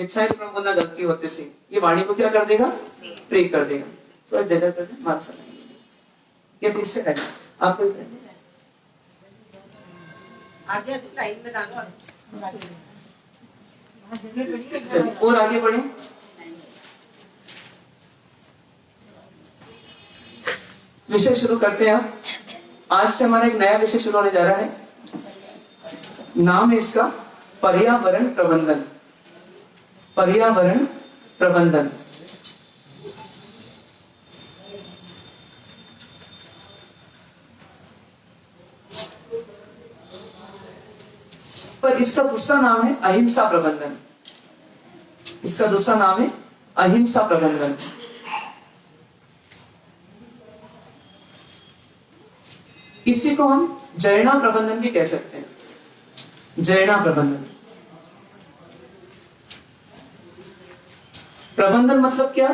मिच्छाई प्रभु बोलना गलती होते से ये वाणी को क्या कर देगा, प्रे कर देगा। तो जगह कर मान सकते ये तो इससे है आपको आगे टाइम में डालो और आगे बढ़े। विषय शुरू करते हैं। आज से हमारा एक नया विषय शुरू होने जा रहा है। नाम है इसका पर्यावरण प्रबंधन। पर्यावरण प्रबंधन। पर इसका दूसरा नाम है अहिंसा प्रबंधन। इसका दूसरा नाम है अहिंसा प्रबंधन। इसी को हम जयना प्रबंधन भी कह सकते हैं। जयना प्रबंधन। प्रबंधन मतलब क्या?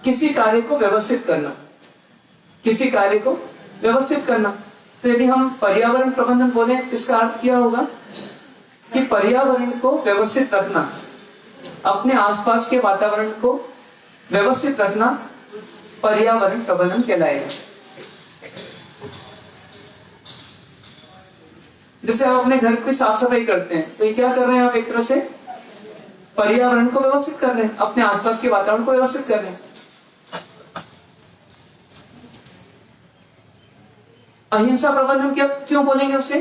किसी कार्य को व्यवस्थित करना। किसी कार्य को व्यवस्थित करना। तो यदि हम पर्यावरण प्रबंधन बोले तो इसका अर्थ क्या होगा कि पर्यावरण को व्यवस्थित रखना, अपने आसपास के वातावरण को व्यवस्थित रखना पर्यावरण प्रबंधन कहलाएगा। जैसे आप अपने घर की साफ सफाई करते हैं तो ये क्या कर रहे हैं? आप एक तरह से पर्यावरण को व्यवस्थित कर रहे हैं, अपने आसपास के वातावरण को व्यवस्थित कर रहे हैं। अहिंसा प्रबंधन क्या क्यों बोलेंगे उसे?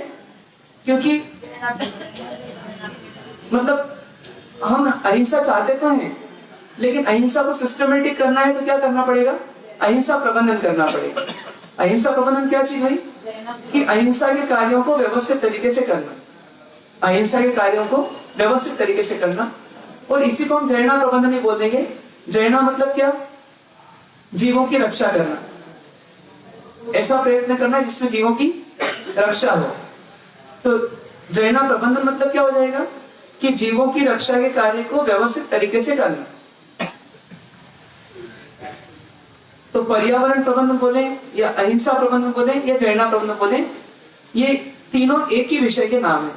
क्योंकि मतलब हम अहिंसा चाहते तो हैं, लेकिन अहिंसा को सिस्टमेटिक करना है तो क्या करना पड़ेगा? अहिंसा प्रबंधन करना पड़ेगा। अहिंसा प्रबंधन क्या चीज हुई कि अहिंसा के कार्यों को व्यवस्थित तरीके से करना। अहिंसा के कार्यों को व्यवस्थित तरीके से करना, और इसी को हम जयना प्रबंधन ही बोल देंगे। जयना मतलब क्या? जीवों की रक्षा करना, ऐसा प्रयत्न करना जिसमें जीवों की रक्षा हो। तो जयना प्रबंधन मतलब क्या हो जाएगा कि जीवों की रक्षा के कार्य को व्यवस्थित तरीके से करना। तो पर्यावरण प्रबंधन बोले या अहिंसा प्रबंधन बोले या जयना प्रबंधन बोले, ये तीनों एक ही विषय के नाम है।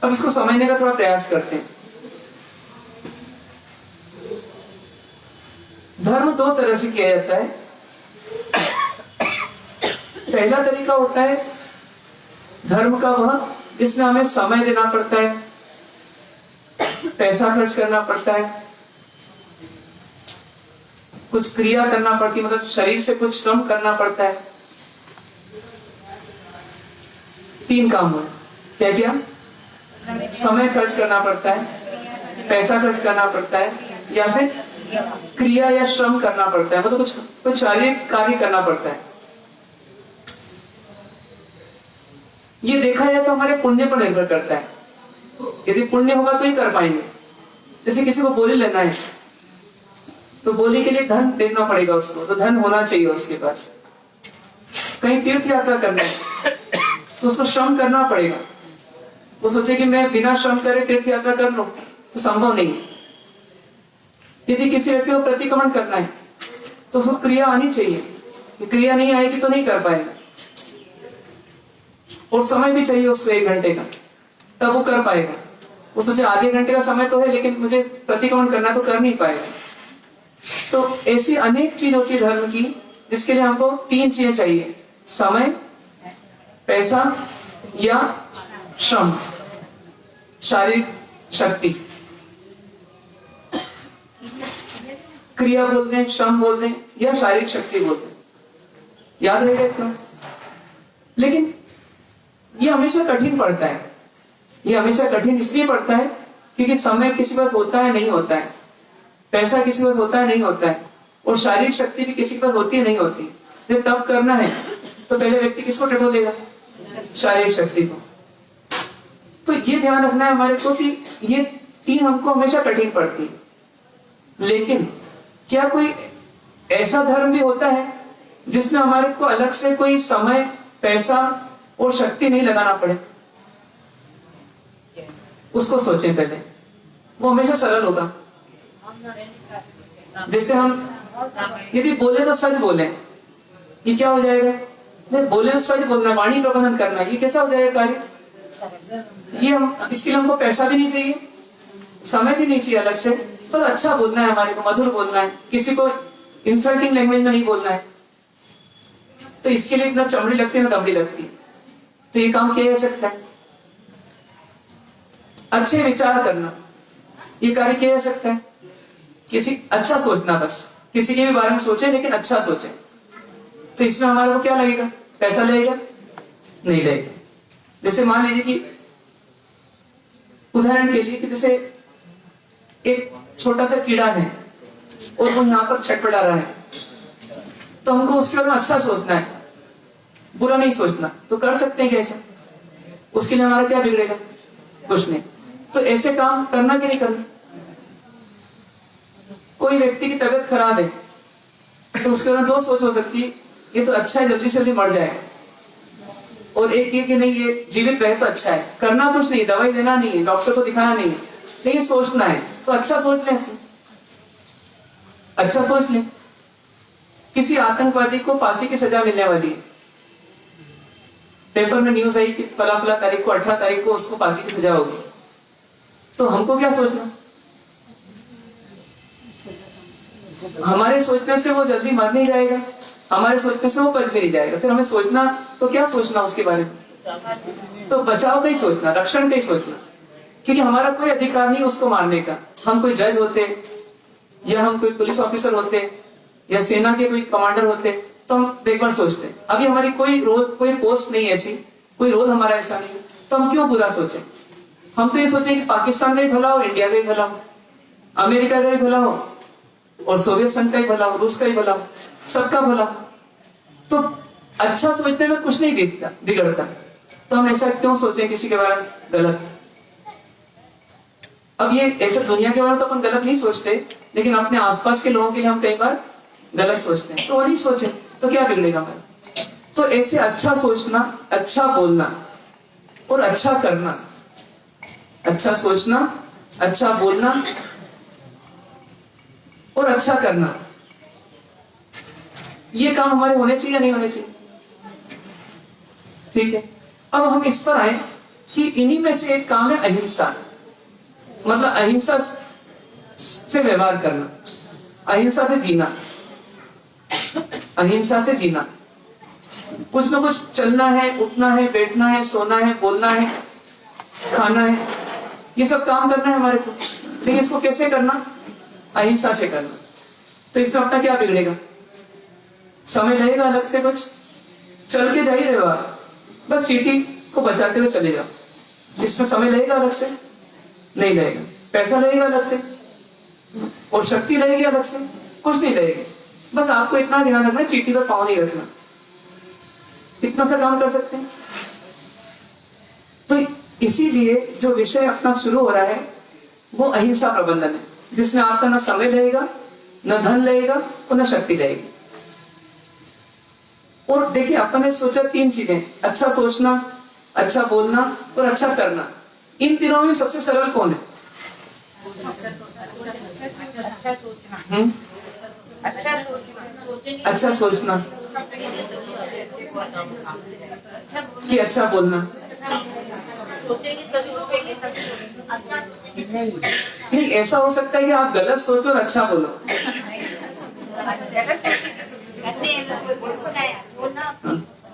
अब इसको समझने का थोड़ा प्रयास करते हैं। धर्म दो तरह से किया जाता है। पहला तरीका होता है धर्म का वह जिसमें हमें समय देना पड़ता है, पैसा खर्च करना पड़ता है, कुछ क्रिया करना पड़ती है, मतलब शरीर से कुछ श्रम करना पड़ता है। तीन काम हुए। क्या क्या? समय खर्च करना पड़ता है, पैसा खर्च करना पड़ता है, या फिर क्रिया या श्रम करना पड़ता है, मतलब कुछ शारीरिक कार्य करना पड़ता है। ये देखा जाए तो हमारे पुण्य पर निर्भर करता है। यदि पुण्य होगा तो ही कर पाएंगे। जैसे किसी को बोली लेना है तो बोली के लिए धन देना पड़ेगा उसको, तो धन होना चाहिए उसके पास। कहीं तीर्थ यात्रा करना है तो उसको श्रम करना पड़ेगा। वो सोचे कि मैं बिना श्रम करे तीर्थ यात्रा कर लूं तो संभव नहीं। यदि किसी व्यक्ति को प्रतिक्रमण करना है तो उसको क्रिया आनी चाहिए। क्रिया नहीं आएगी तो नहीं कर पाएगा, और समय भी चाहिए उसको 1 घंटे का, तब वो कर पाएगा। वो सोचे आधे घंटे का समय तो है लेकिन मुझे प्रतिक्रमण करना है तो कर नहीं पाएगा। तो ऐसी अनेक चीज होती है धर्म की जिसके लिए हमको 3 चीजें चाहिए: समय, पैसा या श्रम, शारीरिक शक्ति। क्रिया बोलते हैं, श्रम बोलते हैं या शारीरिक शक्ति बोलते हैं। याद रहेगा इतना। लेकिन ये हमेशा कठिन पड़ता है। ये हमेशा कठिन इसलिए पड़ता है क्योंकि समय किसी वक्त होता है नहीं होता है, पैसा किसी वक्त होता है नहीं होता है, और शारीरिक शक्ति भी किसी वक्त होती है नहीं होती। जब तब करना है तो पहले व्यक्ति किसको टटोलेगा? शारीरिक शक्ति को। तो ये ध्यान रखना है हमारे को कि ये 3 हमको हमेशा कठिन पड़ती है। लेकिन क्या कोई ऐसा धर्म भी होता है जिसमें हमारे को अलग से कोई समय, पैसा और शक्ति नहीं लगाना पड़े? उसको सोचें पहले। वो हमेशा सरल होगा। जैसे हम यदि बोले तो सच बोले, ये क्या हो जाएगा? नहीं बोले तो सच बोलना, वाणी प्रबंधन करना, ये कैसा हो जाएगा कार्य? ये हम इसके लिए हमको पैसा भी नहीं चाहिए, समय भी नहीं चाहिए अलग से, बस अच्छा बोलना है, हमारे को मधुर बोलना है, किसी को इंसल्टिंग लैंग्वेज में नहीं बोलना है। तो इसके लिए इतना चमड़ी लगती है ना दमड़ी लगती है। तो ये काम किया जा सकता है। अच्छे विचार करना, ये कार्य किया जा सकता है। किसी अच्छा सोचना, बस किसी के भी बारे में सोचे लेकिन अच्छा सोचे। तो इसमें हमारे को क्या लगेगा? पैसा लगेगा? नहीं लगेगा। जैसे मान लीजिए कि उदाहरण के लिए कि जैसे एक छोटा सा कीड़ा है और वो यहाँ पर छटपटा रहा है, तो हमको उसके बारे में अच्छा सोचना है, बुरा नहीं सोचना। तो कर सकते हैं कैसे? उसके लिए हमारा क्या बिगड़ेगा? कुछ नहीं। तो ऐसे काम करना कि नहीं करना? कोई व्यक्ति की तबीयत खराब है तो उसके बारे में दो सोच हो सकती है, ये तो अच्छा है जल्दी से जल्दी मर जाए, और एक ये कि नहीं ये जीवित रहे तो अच्छा है। करना कुछ नहीं, दवाई देना नहीं है, डॉक्टर को दिखाना नहीं है, लेकिन सोचना है। तो अच्छा सोच लें, अच्छा सोच लें। किसी आतंकवादी को फांसी की सजा मिलने वाली है, पेपर में न्यूज आई कि फला फला तारीख को 18 तारीख को उसको फांसी की सजा होगी। तो हमको क्या सोचना? हमारे सोचने से वो जल्दी मर नहीं जाएगा, हमारे सोचने से वो बच भी नहीं जाएगा। फिर हमें सोचना तो क्या सोचना उसके बारे में? तो बचाव का ही सोचना, रक्षण का ही सोचना, क्योंकि हमारा कोई अधिकार नहीं उसको मारने का। हम कोई जज होते या हम कोई पुलिस ऑफिसर होते या सेना के कोई कमांडर होते तो हम एक बार सोचते। अभी हमारी कोई रोल, कोई पोस्ट नहीं ऐसी, कोई रोल हमारा ऐसा नहीं, तो हम क्यों बुरा सोचें? हम तो ये सोचें कि पाकिस्तान का ही भला हो, इंडिया का ही भला हो, अमेरिका का ही भला हो, और सोवियत संघ का ही भला हो, रूस का ही भला हो, सबका भला हो। तो अच्छा सोचने में कुछ नहीं बिगड़ता। तो हम ऐसा क्यों सोचें किसी के बारे में गलत? अब ये ऐसे दुनिया के बारे में तो अपन गलत नहीं सोचते, लेकिन अपने आसपास के लोगों के लिए हम कई बार गलत सोचते हैं। तो वो नहीं सोचे तो क्या बिगड़ेगा हमारा? तो ऐसे अच्छा सोचना, अच्छा बोलना और अच्छा करना, अच्छा सोचना, अच्छा बोलना और अच्छा करना, ये काम हमारे होने चाहिए या नहीं होने चाहिए? ठीक है। अब हम इस पर आए कि इन्हीं में से एक काम है अहिंसा, मतलब अहिंसा से व्यवहार करना, अहिंसा से जीना, अहिंसा से जीना। कुछ ना कुछ चलना है, उठना है, बैठना है, सोना है, बोलना है, खाना है, ये सब काम करना है हमारे को। लेकिन इसको कैसे करना? अहिंसा से करना। तो इसमें अपना क्या बिगड़ेगा? समय लगेगा अलग से, कुछ चल के जा ही रहे हो आप, बस चींटी को बचाते हुए चले जाओ। इसमें समय लगेगा अलग से? नहीं लगेगा। पैसा लगेगा अलग से और शक्ति लगेगी अलग से? कुछ नहीं लगेगा। बस आपको इतना ध्यान रखना, चींटी का पांव नहीं रखना। इतना सा काम कर सकते हैं। तो इसीलिए जो विषय अपना शुरू हो रहा है वो अहिंसा प्रबंधन है, जिसमें आपका ना समय लगेगा, न धन लगेगा और न शक्ति लगेगी। और देखिए अपन ने सोचा तीन चीजें, अच्छा सोचना, अच्छा बोलना और अच्छा करना। इन तीनों में सबसे सरल कौन है? अच्छा सोचना कि अच्छा बोलना। नहीं, ऐसा हो सकता है कि आप गलत सोचो और अच्छा बोलो।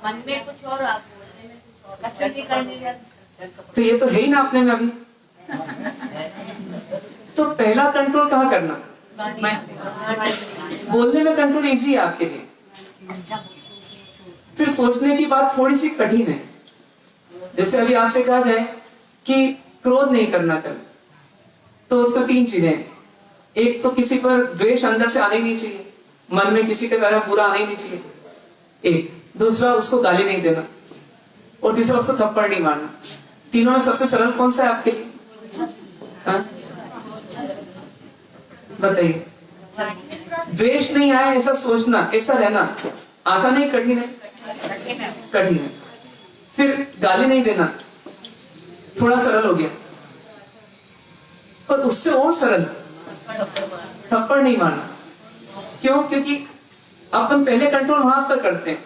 मन में कुछ और, आप बोलने में कुछ और, अच्छा भी करने। तो ये तो है ही ना अपने में अभी। तो पहला कंट्रोल कहाँ करना? बोलने में कंट्रोल इजी है आपके लिए। फिर सोचने की बात थोड़ी सी कठिन है। जैसे अभी आपसे कहा जाए कि क्रोध नहीं करना कभी, तो उसमें तीन चीजें हैं। एक तो किसी पर द्वेष अंदर से आने ही नहीं चाहिए, मन में किसी के बारे में बुरा आने ही नहीं चाहिए। एक दूसरा, उसको गाली नहीं देना, और तीसरा, उसको थप्पड़ नहीं मारना। तीनों में सबसे सरल कौन सा है आपके लिए? बताइए। द्वेष नहीं आए ऐसा सोचना, ऐसा रहना आसान है, कठिन है? कठिन है। फिर गाली नहीं देना थोड़ा सरल हो गया, पर उससे और सरल थप्पड़ नहीं मारना। क्यों? क्योंकि अपन पहले कंट्रोल वहां पर करते हैं,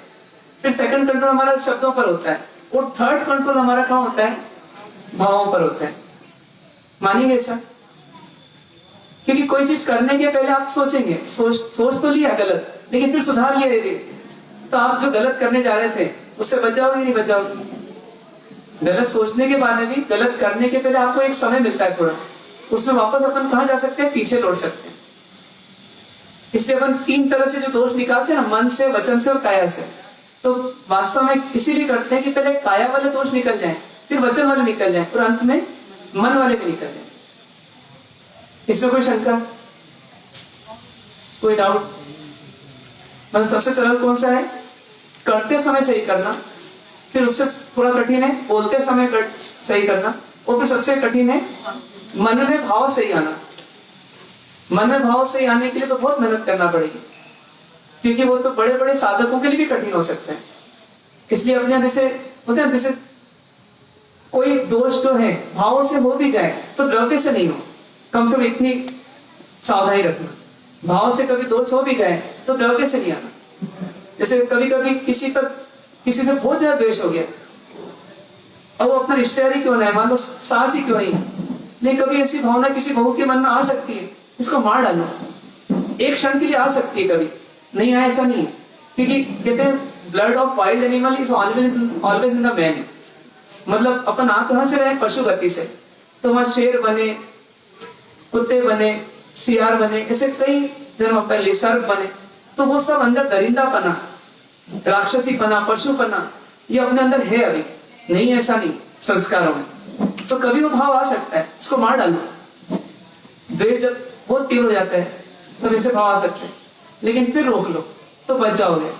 फिर सेकंड कंट्रोल हमारा शब्दों पर होता है, और थर्ड कंट्रोल हमारा कहां होता है? भावों पर होता है। मानिएगा ऐसा? क्योंकि कोई चीज करने के पहले आप सोचेंगे, सोच तो लिया गलत, लेकिन फिर सुधार लिया यदि, तो आप जो गलत करने जा रहे थे उससे बच जाओगे नहीं बच जाओगे। गलत सोचने के बाद में भी गलत करने के पहले आपको एक समय मिलता है थोड़ा, उसमें वापस अपन कहाँ जा सकते हैं, पीछे लौट सकते हैं। इसलिए अपन 3 तरह से जो दोष निकालते हैं ना, मन से, वचन से और काया से, तो वास्तव में इसीलिए करते हैं कि पहले काया वाले दोष निकल जाएं, फिर वचन वाले निकल जाएं, और अंत में मन वाले भी निकल जाएं। इसमें कोई शंका, कोई डाउट? मतलब सबसे सरल कौन सा है? करते समय सही करना, फिर उससे थोड़ा कठिन है बोलते समय सही करना, और फिर सबसे कठिन है मन में भाव सही आना। मन में भाव सही आने के लिए तो बहुत मेहनत करना पड़ेगी, क्योंकि वो तो बड़े बड़े साधकों के लिए भी कठिन हो सकता है। इसलिए अपने जैसे होते हैं, जैसे कोई दोष जो है भाव से हो भी जाए तो द्रव्य से नहीं हो, कम से कम इतनी सावधानी रखना। भाव से कभी दोष हो भी जाए तो द्रव्य से नहीं आना। जैसे कभी कभी किसी से बहुत ज्यादा द्वेष हो गया, और वो अपना रिश्तेदार ही क्यों नहीं, मान लो सास ही क्यों नहीं, कभी ऐसी भावना किसी बहू के मन में आ सकती है, इसको मार डालो, एक क्षण के लिए आ सकती है, कभी नहीं आए ऐसा नहीं है, क्योंकि कहते हैं blood of wild animal is always in the man. मतलब अपन आ कहां से रहे, पशु गति से, तो वहां शेर बने, कुत्ते बने, सियार बने, ऐसे कई जन्म पहले सर्प बने, तो वो सब अंदर दरिंदापना, राक्षसीपना, पशुपना ये अपने अंदर है, अभी नहीं ऐसा नहीं संस्कारों में, तो कभी वो भाव आ सकता है, इसको मार डालो। द्वेष जब बहुत तीव्र हो जाता है तब ऐसे भाव आ सकते हैं, लेकिन फिर रोक लो तो बच जाओगे।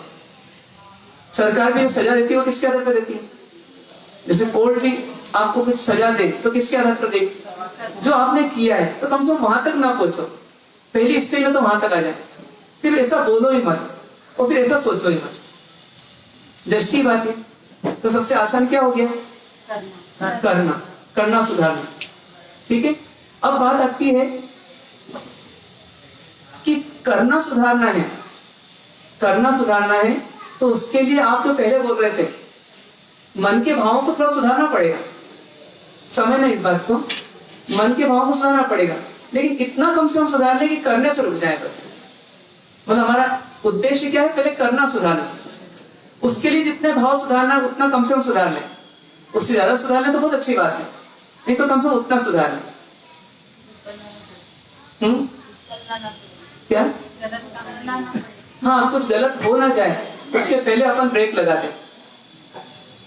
सरकार भी सजा देती है, वो किसके आधार पर देती है? जैसे कोर्ट भी आपको कुछ सजा दे तो किसके आधार पर दे? जो आपने किया है, तो कम से कम वहां तक ना पहुंचो, पहली स्टेज में तो वहां तक आ जाए, फिर ऐसा बोलो ही मत और फिर ऐसा सोचो ही मत, जस्टी बात है। तो सबसे आसान क्या हो गया? करना सुधारना। ठीक है, अब बात आती है कि करना सुधारना है, तो उसके लिए आप जो पहले बोल रहे थे, मन के भावों को थोड़ा सुधारना पड़ेगा। समय नहीं इस बात को, मन के भावों को सुधारना पड़ेगा, लेकिन इतना कम से कम सुधार ले कि करने से रुक जाए बस। मतलब हमारा उद्देश्य क्या है? पहले करना सुधारना, उसके लिए जितने भाव सुधारना है उतना कम से कम सुधार ले। उससे ज्यादा सुधार ले तो बहुत अच्छी बात है, नहीं तो कम से कम उतना सुधार ले। क्या? हाँ, कुछ गलत हो ना जाए उसके पहले अपन ब्रेक लगा दें,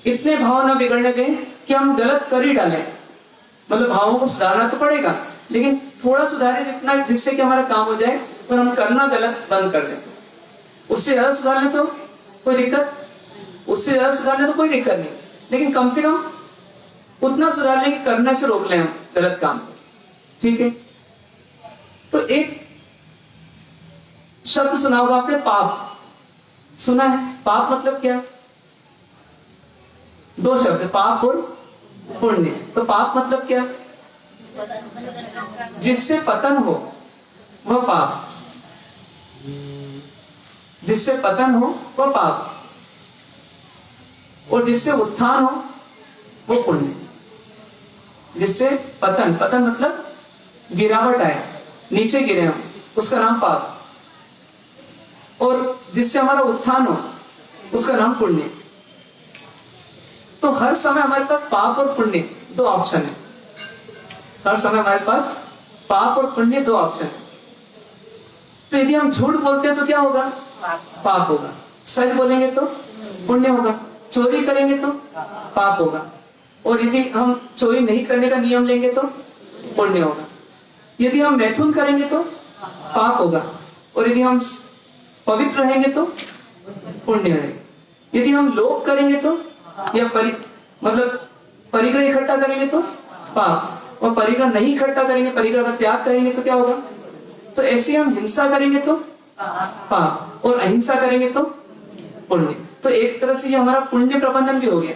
इतने भाव ना बिगड़ने दें कि हम गलत कर ही डालें। मतलब भावों को सुधारना तो पड़ेगा, लेकिन थोड़ा सुधारें जितना, जिससे कि हमारा काम हो जाए और हम करना गलत बंद कर दें। उससे ज्यादा सुधारने तो कोई दिक्कत नहीं, लेकिन कम से कम उतना सुधार लें कि करने से रोक लें हम गलत काम। ठीक है, तो एक शब्द सुना होगा आपने, पाप सुना है? पाप मतलब क्या? 2 शब्द, पाप और पुण्य। तो पाप मतलब क्या? जिससे पतन हो वह पाप, जिससे पतन हो वह पाप, और जिससे उत्थान हो वो पुण्य। जिससे पतन मतलब गिरावट आए, नीचे गिरे हम, उसका नाम पाप, और जिससे हमारा उत्थान हो उसका नाम पुण्य। तो हर समय हमारे पास पाप और पुण्य 2 ऑप्शन है। हर समय हमारे पास पाप और पुण्य 2 ऑप्शन है। तो यदि हम झूठ बोलते हैं तो क्या होगा? पाप होगा। सच बोलेंगे तो पुण्य होगा। चोरी करेंगे तो पाप होगा, और यदि हम चोरी नहीं करने का नियम लेंगे तो पुण्य होगा। यदि हम मैथुन करेंगे तो पाप होगा, और यदि हम पवित्र रहेंगे तो पुण्य रहेगा। यदि हम लोभ करेंगे तो, या मतलब परिग्रह इकट्ठा करेंगे तो पाप, और परिग्रह नहीं इकट्ठा करेंगे, परिग्रह का त्याग करेंगे तो क्या होगा? तो ऐसे हम हिंसा करेंगे तो पाप, और अहिंसा करेंगे तो पुण्य। तो एक तरह से ये हमारा पुण्य प्रबंधन भी हो गया।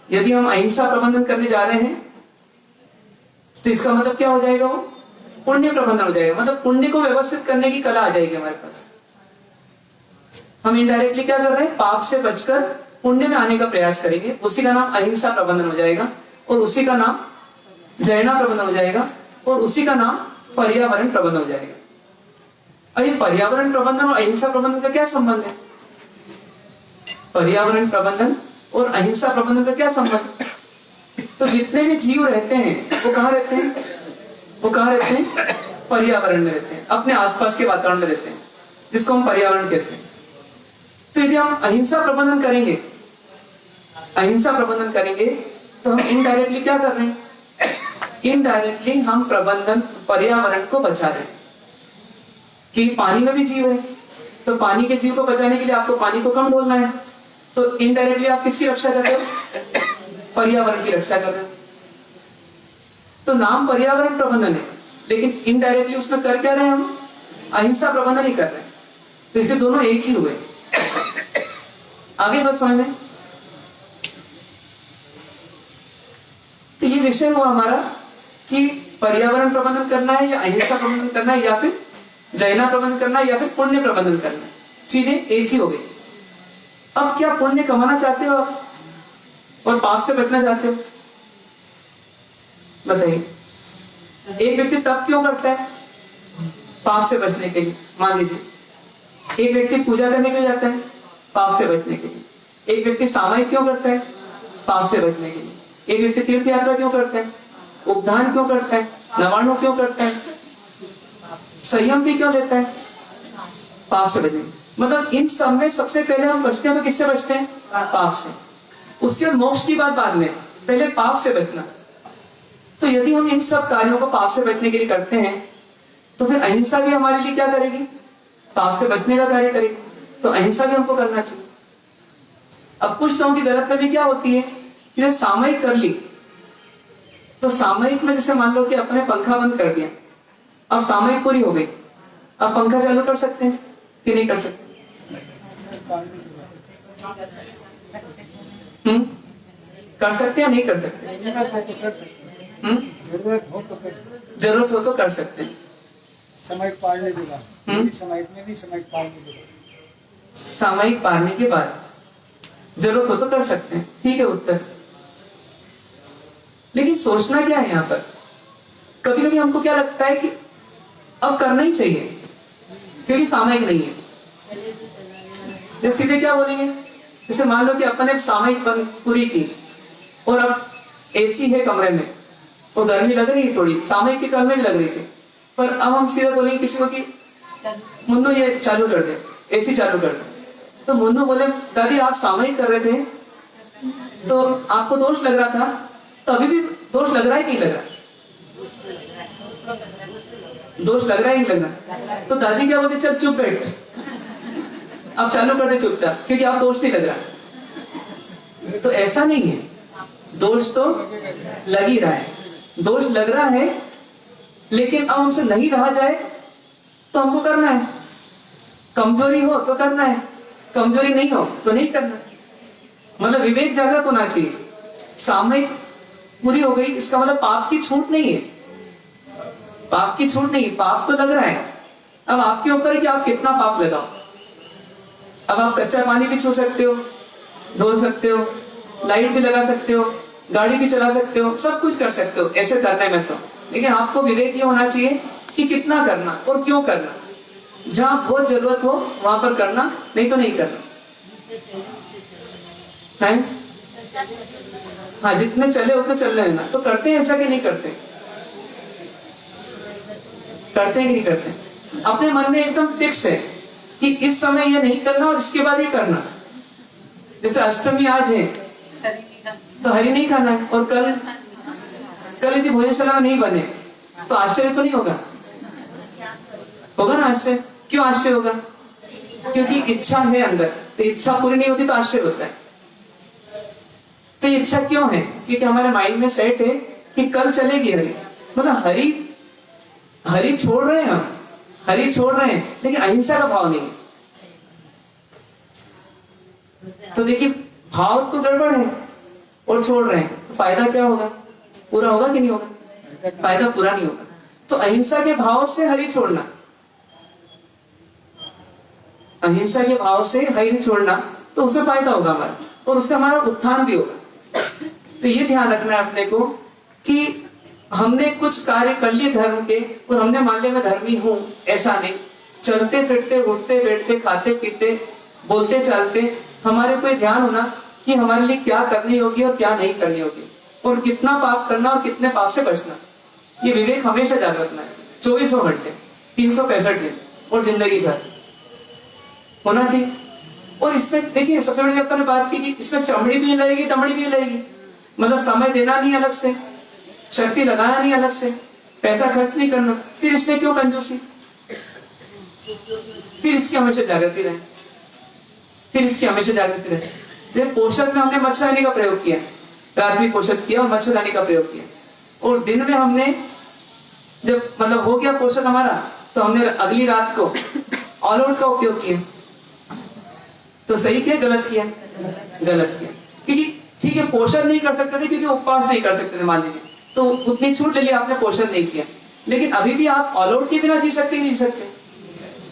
यदि हम अहिंसा प्रबंधन करने जा रहे हैं तो इसका मतलब क्या हो जाएगा? वो पुण्य प्रबंधन हो जाएगा। मतलब पुण्य को व्यवस्थित करने की कला आ जाएगी हमारे पास। हम इनडायरेक्टली क्या कर रहे हैं? पाप से बचकर पुण्य में आने का प्रयास करेंगे। उसी का नाम अहिंसा प्रबंधन हो जाएगा, और उसी का नाम जयना प्रबंधन हो जाएगा, और उसी का नाम पर्यावरण प्रबंधन हो जाएगा। अब ये पर्यावरण प्रबंधन और अहिंसा प्रबंधन का क्या संबंध है? पर्यावरण प्रबंधन और अहिंसा प्रबंधन का क्या संबंध? तो जितने भी जीव रहते हैं वो कहाँ रहते हैं? वो कहाँ रहते हैं? पर्यावरण में रहते हैं, अपने आसपास के वातावरण में रहते हैं, जिसको हम पर्यावरण कहते हैं। तो यदि हम अहिंसा प्रबंधन करेंगे, अहिंसा प्रबंधन करेंगे, तो हम इनडायरेक्टली क्या कर रहे हैं? इनडायरेक्टली हम पर्यावरण को बचा रहे हैं। कि पानी में भी जीव है, तो पानी के जीव को बचाने के लिए आपको पानी को कम डोलना है, तो इनडायरेक्टली आप किसकी रक्षा कर रहे हो? पर्यावरण की रक्षा कर रहे हो। तो नाम पर्यावरण प्रबंधन है, लेकिन इनडायरेक्टली उसमें कर क्या रहे हैं हम? अहिंसा प्रबंधन ही कर रहे हैं। तो इसे दोनों एक ही हुए। आगे बस समझ में। तो ये विषय हुआ हमारा कि पर्यावरण प्रबंधन करना है या अहिंसा प्रबंधन करना है, या फिर जैना प्रबंधन करना है, या फिर पुण्य प्रबंधन करना है। चीजें एक ही हो गई। अब क्या पुण्य कमाना चाहते हो आप और पाप से बचना चाहते हो? बताइए। एक व्यक्ति तप क्यों करता है? पाप से बचने के लिए। मान लीजिए एक व्यक्ति पूजा करने के लिए जाता है, पाप से बचने के लिए। एक व्यक्ति सामायिक क्यों करता है? पाप से बचने के लिए। एक व्यक्ति तीर्थ यात्रा क्यों करता है? उपदान क्यों करता है? नवाणु क्यों करता है? संयम भी क्यों लेता है? पाप से बचने। मतलब इन सब में सबसे पहले हम बचते हैं तो किससे बचते हैं? पाप से। उसके बाद मोक्ष की बात बाद में, पहले पाप से बचना। तो यदि हम इन सब कार्यों को पाप से बचने के लिए करते हैं, तो फिर अहिंसा भी हमारे लिए क्या करेगी? पाप से बचने का कार्य करेगी। तो अहिंसा भी हमको करना चाहिए। अब कुछ लोगों की गलतफहमी क्या होती है कि सामयिक कर ली, तो सामयिक में जैसे मान लो कि अपने पंखा बंद कर दिया, अब सामयिक पूरी हो गई, अब पंखा चालू कर सकते हैं कि नहीं कर सकते? कर सकते हैं या नहीं कर सकते? जरूरत हो तो कर सकते हैं। सामयिक पालने के बाद, सामयिक में नहीं, सामयिक पालने के बाद, सामयिक पालने के बाद जरूरत हो तो कर सकते हैं। ठीक है उत्तर। लेकिन सोचना क्या है यहाँ पर? कभी कभी हमको क्या लगता है कि अब करना ही चाहिए क्योंकि सामयिक नहीं है। ये सीधे क्या बोलेंगे? जैसे मान लो कि अपन ने सामयिक पूरी की और अब एसी है कमरे में और गर्मी लग रही है थोड़ी, सामयिक के कमरे में लग रही थी, पर अब हम सीधे बोलेंगे किसी को कि मुन्नू ये चालू कर दे, एसी चालू कर दे। तो मुन्नू बोले दादी आप सामयिक कर रहे थे तो आपको दोष लग रहा था, तो अभी भी दोष लग रहा है कि नहीं लग रहा? दोष लग रहा है नहीं लग रहा? तो दादी क्या बोलती, चल चुप बैठ, अब चालू कर दे चुपचाप, क्योंकि आप दोष नहीं लग रहा। तो ऐसा नहीं है, दोष तो लग ही रहा है, दोष लग रहा है, लेकिन अब हमसे नहीं रहा जाए तो हमको करना है। कमजोरी हो तो करना है, कमजोरी नहीं हो तो नहीं करना। मतलब विवेक जागृत होना चाहिए। सामयिक पूरी हो गई, इसका मतलब पाप की छूट नहीं है, पाप की छूट नहीं, पाप तो लग रहा है। अब आपके ऊपर है कि आप कितना पाप लगाओ। अब आप कच्चा पानी भी छू सकते हो, धो सकते हो, लाइट भी लगा सकते हो, गाड़ी भी चला सकते हो, सब कुछ कर सकते हो ऐसे करने में तो। लेकिन आपको विवेक ये होना चाहिए कि कितना करना और क्यों करना। जहां बहुत जरूरत हो वहां पर करना, नहीं तो नहीं करना है। हाँ, जितने चले उतने चल रहे ना। तो करते हैं ऐसा कि नहीं करते? करते हैं कि नहीं करते? अपने मन में एकदम फिक्स है कि इस समय ये नहीं करना और इसके बाद ये करना। जैसे अष्टमी आज है तो हरी नहीं खाना है, और कल यदि भोजनशाला में नहीं बने तो आश्चर्य तो नहीं होगा? होगा ना आश्चर्य। क्यों आश्चर्य होगा? क्योंकि इच्छा है अंदर, तो इच्छा पूरी नहीं होती तो आश्चर्य होता है। तो ये इच्छा क्यों है? क्योंकि हमारे माइंड में सेट है कि कल चलेगी हरी। मतलब हरी छोड़ रहे हैं हम, हरी छोड़ रहे हैं, लेकिन अहिंसा का भाव नहीं। तो देखिए भाव तो गड़बड़ है और छोड़ रहे हैं, तो फायदा क्या होगा? पूरा होगा कि नहीं होगा? फायदा पूरा नहीं होगा। तो अहिंसा के भाव से हरी छोड़ना, अहिंसा के भाव से हरी छोड़ना, तो उससे फायदा होगा हमारा, और उससे हमारा उत्थान भी होगा। तो ये ध्यान रखना है अपने को कि हमने कुछ कार्य कर लिए धर्म के और हमने मान लिया मैं धर्मी हूं, ऐसा नहीं। चलते फिरते उठते बैठते खाते पीते बोलते चालते हमारे को ध्यान होना कि हमारे लिए क्या करनी होगी और क्या नहीं करनी होगी, और कितना पाप करना और कितने पाप से बचना। ये विवेक हमेशा जागृत रखना है, 24 घंटे 365 दिन और जिंदगी भर होना चाहिए। और इसमें देखिए सबसे बड़ी अपने बात की कि इसमें चमड़ी भी नहीं लगेगी, तमड़ी भी नहीं लगेगी। मतलब समय देना नहीं अलग से, शक्ति लगाना नहीं अलग से, पैसा खर्च नहीं करना। फिर इसमें क्यों कंजूसी? फिर इसकी हमेशा जागृति रहे, फिर इसकी हमेशा जागृति रहे। जब पोषक में हमने मच्छरदानी का प्रयोग किया, रात भी पोषक किया और मच्छरदानी का प्रयोग किया, और दिन में हमने जब मतलब हो गया पोषक हमारा, तो हमने अगली रात को ऑल आउट का उपयोग किया। तो सही किया गलत किया? गलत किया। क्योंकि ठीक है पोषण नहीं कर सकते थे क्योंकि उपवास नहीं कर सकते थे मान लीजिए, तो उतनी छूट ले ली आपने, पोषण नहीं किया। लेकिन अभी भी आप ऑल आउट के बिना जी सकते ही नहीं सकते,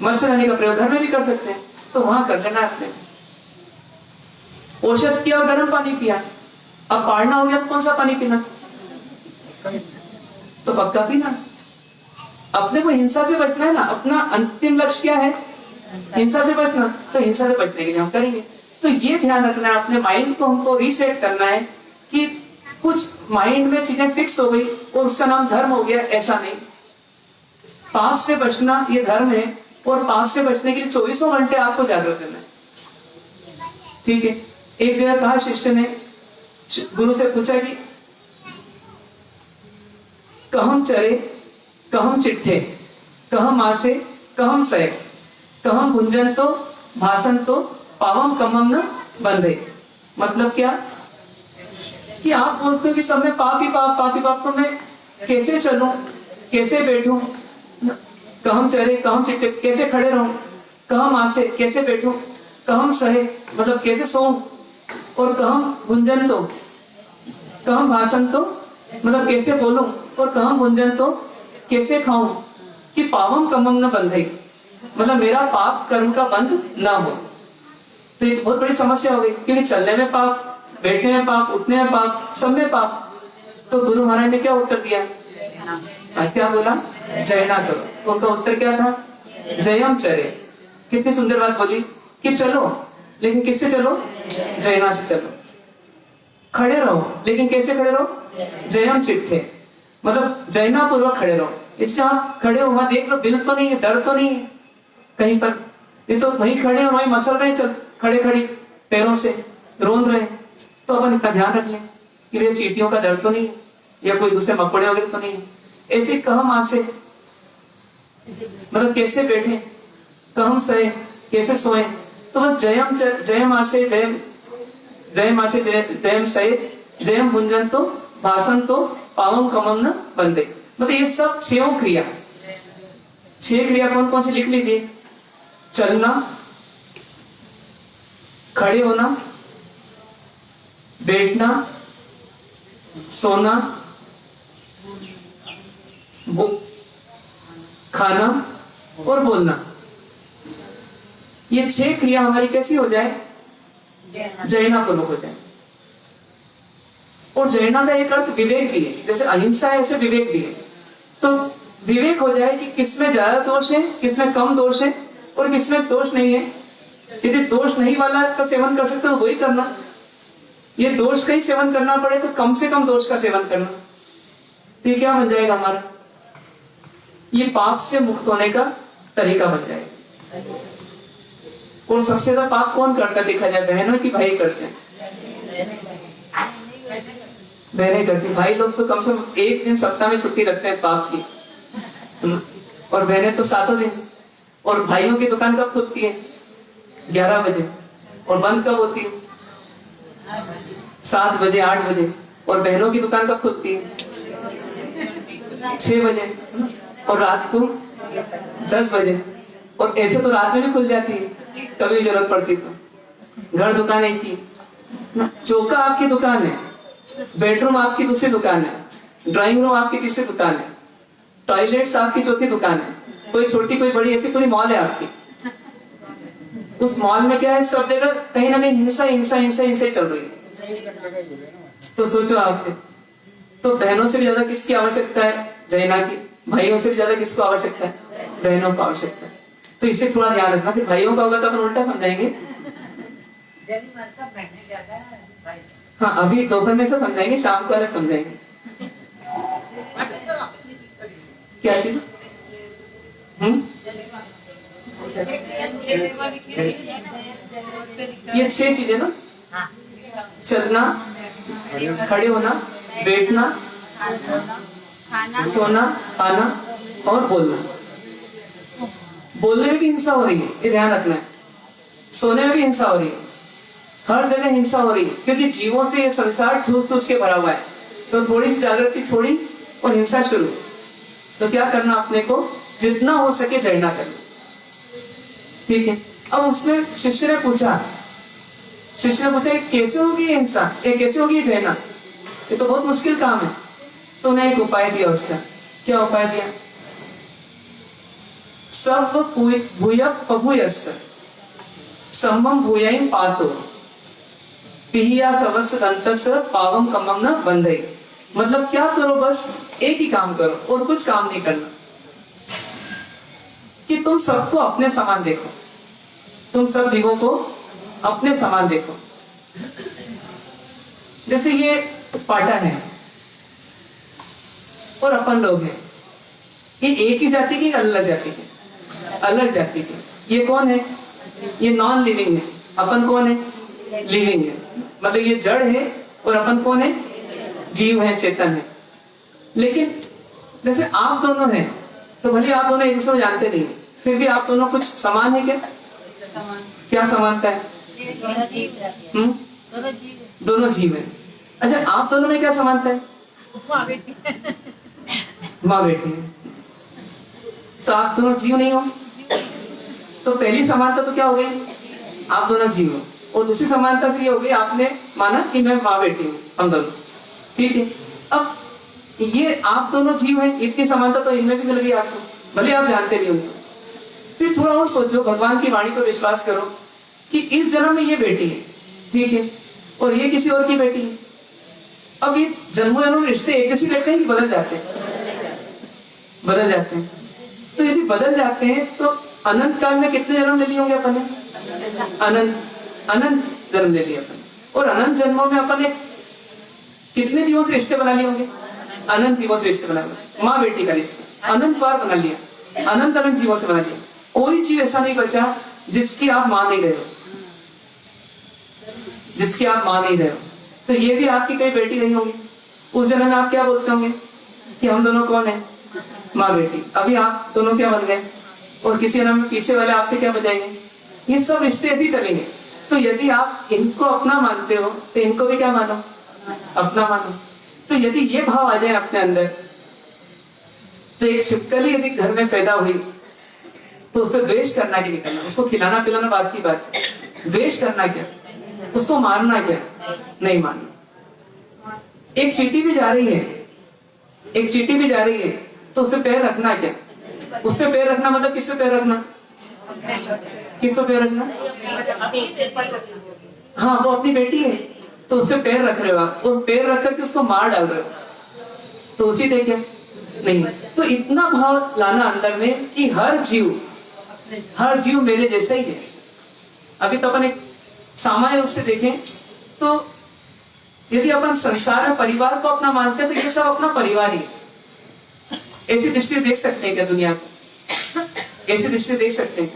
मच्छरदानी का प्रयोग घर में भी कर सकते हैं, तो वहां कर लेना आपने। पोषण किया और गर्म पानी पिया, अब पाड़ना हो गया तो कौन सा पानी पीना? तो पक्का पीना। अपने को हिंसा से बचना है ना, अपना अंतिम लक्ष्य क्या है? हिंसा से बचना। तो हिंसा से बचने के लिए हम करेंगे। तो ये ध्यान रखना है, अपने माइंड को हमको रीसेट करना है कि कुछ माइंड में चीजें फिक्स हो गई और उसका नाम धर्म हो गया, ऐसा नहीं। पाप से बचना ये धर्म है, और पाप से बचने के लिए 24 घंटे आपको जागृत रहना है। ठीक है। एक जगह कहा शिष्य ने गुरु से पूछा कि कहम चरे कहम चिट्ठे कहम मासे कहम सय कहम भुंजन तो भाषण तो पावम कमम न बंधे। मतलब क्या कि आप बोलते हो कि सब में पाप ही पाप, पाप ही पाप, तो मैं कैसे चलूं, कैसे बैठूं? कहम चरे कहम चिट्ठे, कैसे खड़े रहूं? कहम आसे, कैसे बैठूं? कहम सहे, मतलब कैसे सोऊं? और कहम भुंजन तो, कहम भाषण तो, मतलब कैसे बोलूं? और कहम भुंजन तो, कैसे खाऊं? कि पावम कमम न बंधे, मतलब मेरा पाप कर्म का बंध ना हो। तो ये बहुत बड़ी समस्या हो गई, क्योंकि चलने में पाप, बैठने में पाप, उठने में पाप, सब में पाप। तो गुरु महाराज ने क्या उत्तर दिया? क्या बोला? जय ना करो। तो उनका उत्तर क्या था? जयम चरे। कितनी सुंदर बात बोली कि चलो, लेकिन किससे चलो? जयना से चलो। खड़े रहो, लेकिन कैसे खड़े रहो? जयम चिट्ठे, मतलब जयना पूर्वक खड़े रहो। इससे आप खड़े हो, वहां देख लो, बिल तो नहीं है, दर्द तो नहीं है कहीं पर। ये तो वहीं खड़े और वहीं मसल रहे, चल खड़े खड़ी पैरों से रोन रहे। तो अपन इतना ध्यान रख लें कि वे चींटियों का दर्द तो नहीं है, या कोई दूसरे मकोड़े वगैरह तो नहीं है। ऐसे कहम आसे, मतलब कैसे बैठे, कहम सहे, कैसे सोए। तो बस जयम आसे जयम आसे जयम सहे जयम भुंजन तो भाषण तो पावम कमम न बंधे। मतलब ये सब 6 क्रिया, 6 क्रिया कौन कौन सी लिख लीजिए? चलना, खड़े होना, बैठना, सोना, खाना और बोलना। ये 6 क्रिया हमारी कैसी हो जाए? जयना पूर्वक हो जाए। और जयना का एक अर्थ विवेक भी है, जैसे अहिंसा है ऐसे विवेक भी है। तो विवेक हो जाए कि किसमें ज्यादा दोष है, किसमें कम दोष है, और किसमें दोष नहीं है। यदि दोष नहीं वाला का सेवन कर सकते तो वही करना, ये दोष का ही सेवन करना पड़े तो कम से कम दोष का सेवन करना। तो ये क्या बन जाएगा हमारा? ये पाप से मुक्त होने का तरीका बन जाएगा। और सबसे ज्यादा पाप कौन करता देखा जाए? बहनों की भाई करते हैं? बहनें करती। भाई लोग तो कम से कम एक दिन सप्ताह में छुट्टी रखते हैं पाप की, और बहनें तो 7 दिन। और भाइयों की दुकान कब खुलती है? 11 बजे। और बंद कब होती है? 7 बजे 8 बजे। और बहनों की दुकान कब खुलती है? 6 बजे। और रात को 10 बजे। और ऐसे तो रात में भी खुल जाती है कभी जरूरत पड़ती तो। घर दुकान एक ही, चौका आपकी दुकान है, बेडरूम आपकी दूसरी दुकान है, ड्राइंग रूम आपकी तीसरी दुकान है, टॉयलेट्स आपकी चौथी दुकान है। कोई छोटी कोई बड़ी, ऐसी पूरी मॉल है आपकी। उस मॉल में क्या है? सब जगह कहीं ना कहीं हिंसा हिंसा हिंसा हिंसा चल रही है। तो सोचो आप तो बहनों से भी ज्यादा किसकी आवश्यकता है? जैना की। भाइयों से भी ज्यादा किसको आवश्यकता है? बहनों को आवश्यकता है। तो इससे थोड़ा ध्यान रखना, फिर भाइयों का होगा तो अपन उल्टा समझाएंगे। हाँ, अभी दोपहर में से समझाएंगे, शाम को अलग समझाएंगे। क्या चीज? ये 6 चीजें ना, चलना, खड़े होना, बैठना, सोना, खाना और बोलना। बोलने में भी हिंसा हो रही है, ये ध्यान रखना है। सोने में भी हिंसा हो रही है, हर जगह हिंसा हो रही है, क्योंकि जीवों से ये संसार ठूस के भरा हुआ है। तो थोड़ी सी जागृति छोड़ी और हिंसा शुरू। तो क्या करना अपने को? जितना हो सके जड़ना करना। ठीक है। अब उसमें शिष्य ने पूछा ये कैसे होगी ये हिंसा, ये कैसे होगी जैना? ये तो बहुत मुश्किल काम है। तो उन्हें एक उपाय दिया उसका। क्या उपाय दिया? सब भूय पभूयस्स सम्मम भूयं पासो पिहिया सवस्य दंतस्य पावम कमम न बंधे। मतलब क्या करो, बस एक ही काम करो और कुछ काम नहीं करना, कि तुम सबको अपने समान देखो, तुम सब जीवों को अपने समान देखो। जैसे ये पाटा है और अपन लोग हैं, ये एक ही जाति की, अलग जाति के? अलग जाति के। ये कौन है? ये नॉन लिविंग है। अपन कौन है? लिविंग है। मतलब ये जड़ है और अपन कौन है? जीव है, चेतन है। लेकिन जैसे आप दोनों हैं, तो भले आप दोनों एक दूसरे को जानते नहीं, फिर भी आप दोनों कुछ समान है क्या? क्या समानता है? दोनों जीव है। अच्छा, आप दोनों में क्या समानता है? माँ बेटी है। तो आप दोनों जीव नहीं हो। तो पहली समानता तो क्या हो गई? आप दोनों जीव हो। और दूसरी समानता फिर ये हो गई, आपने माना कि मैं माँ बेटी हूँ, हम दोनों। ठीक है। अब ये आप दोनों जीव हैं, इतनी समानता तो इनमें भी मिल गई आपको, भले आप जानते नहीं उनको। फिर थोड़ा और सोचो, भगवान की वाणी पर विश्वास करो कि इस जन्म में ये बेटी है, ठीक है, और ये किसी और की बेटी है। अब ये जन्मों जन्म रिश्ते एक जैसे रहते हैं कि बदल जाते हैं? बदल जाते हैं। तो यदि बदल जाते हैं तो अनंत काल में कितने जन्म ले लिए होंगे अपन ने? अनंत जन्म ले लिए अपन। और अनंत जन्मों में अपन ने कितने जीवों से रिश्ते बना लिए होंगे? अनंत जीवों से रिश्ते बना लिए। माँ बेटी का रिश्ता अनंत बार बना लिया, अनंत जीवों से बना लिया। कोई जीव ऐसा नहीं बचा जिसकी आप मां नहीं रहे हो, जिसकी आप मां नहीं रहे हो। तो ये भी आपकी कई बेटी रही होंगी। उस जन्म में आप क्या बोलते होंगे कि हम दोनों कौन है? माँ बेटी। अभी आप दोनों क्या बन गए? और किसी जन्म में पीछे वाले आपसे क्या बजाएंगे? ये सब रिश्ते ऐसे ही चलेंगे। तो यदि आप इनको अपना मानते हो तो इनको भी क्या मानो? अपना मानो। तो यदि ये भाव आ जाए अपने अंदर, तो एक छिपकली यदि घर में पैदा हुई तो उस पर द्वेष करना कि नहीं करना? उसको खिलाना पिलाना बात की बात है, द्वेष करना क्या? उसको मारना क्या? नहीं मारना। एक चींटी भी जा रही है, एक चींटी भी जा रही है, तो उसे पैर रखना क्या? उस पे पैर रखना मतलब किस पे पैर रखना? किस पे पैर रखना? हाँ, वो अपनी बेटी है तो उससे पैर रख रहे हो आप, उस पैर रख करके उसको मार डाल रहे हो, तो उचित है क्या? नहीं। तो इतना भाव लाना अंदर में कि हर जीव मेरे जैसा ही है। अभी तो अपन एक सामान्य रूप से देखें तो यदि अपन संसार में परिवार को अपना मानते हैं तो ये सब अपना परिवार ही है। ऐसी दृष्टि देख सकते हैं क्या दुनिया को? ऐसी दृष्टि देख सकते हैं?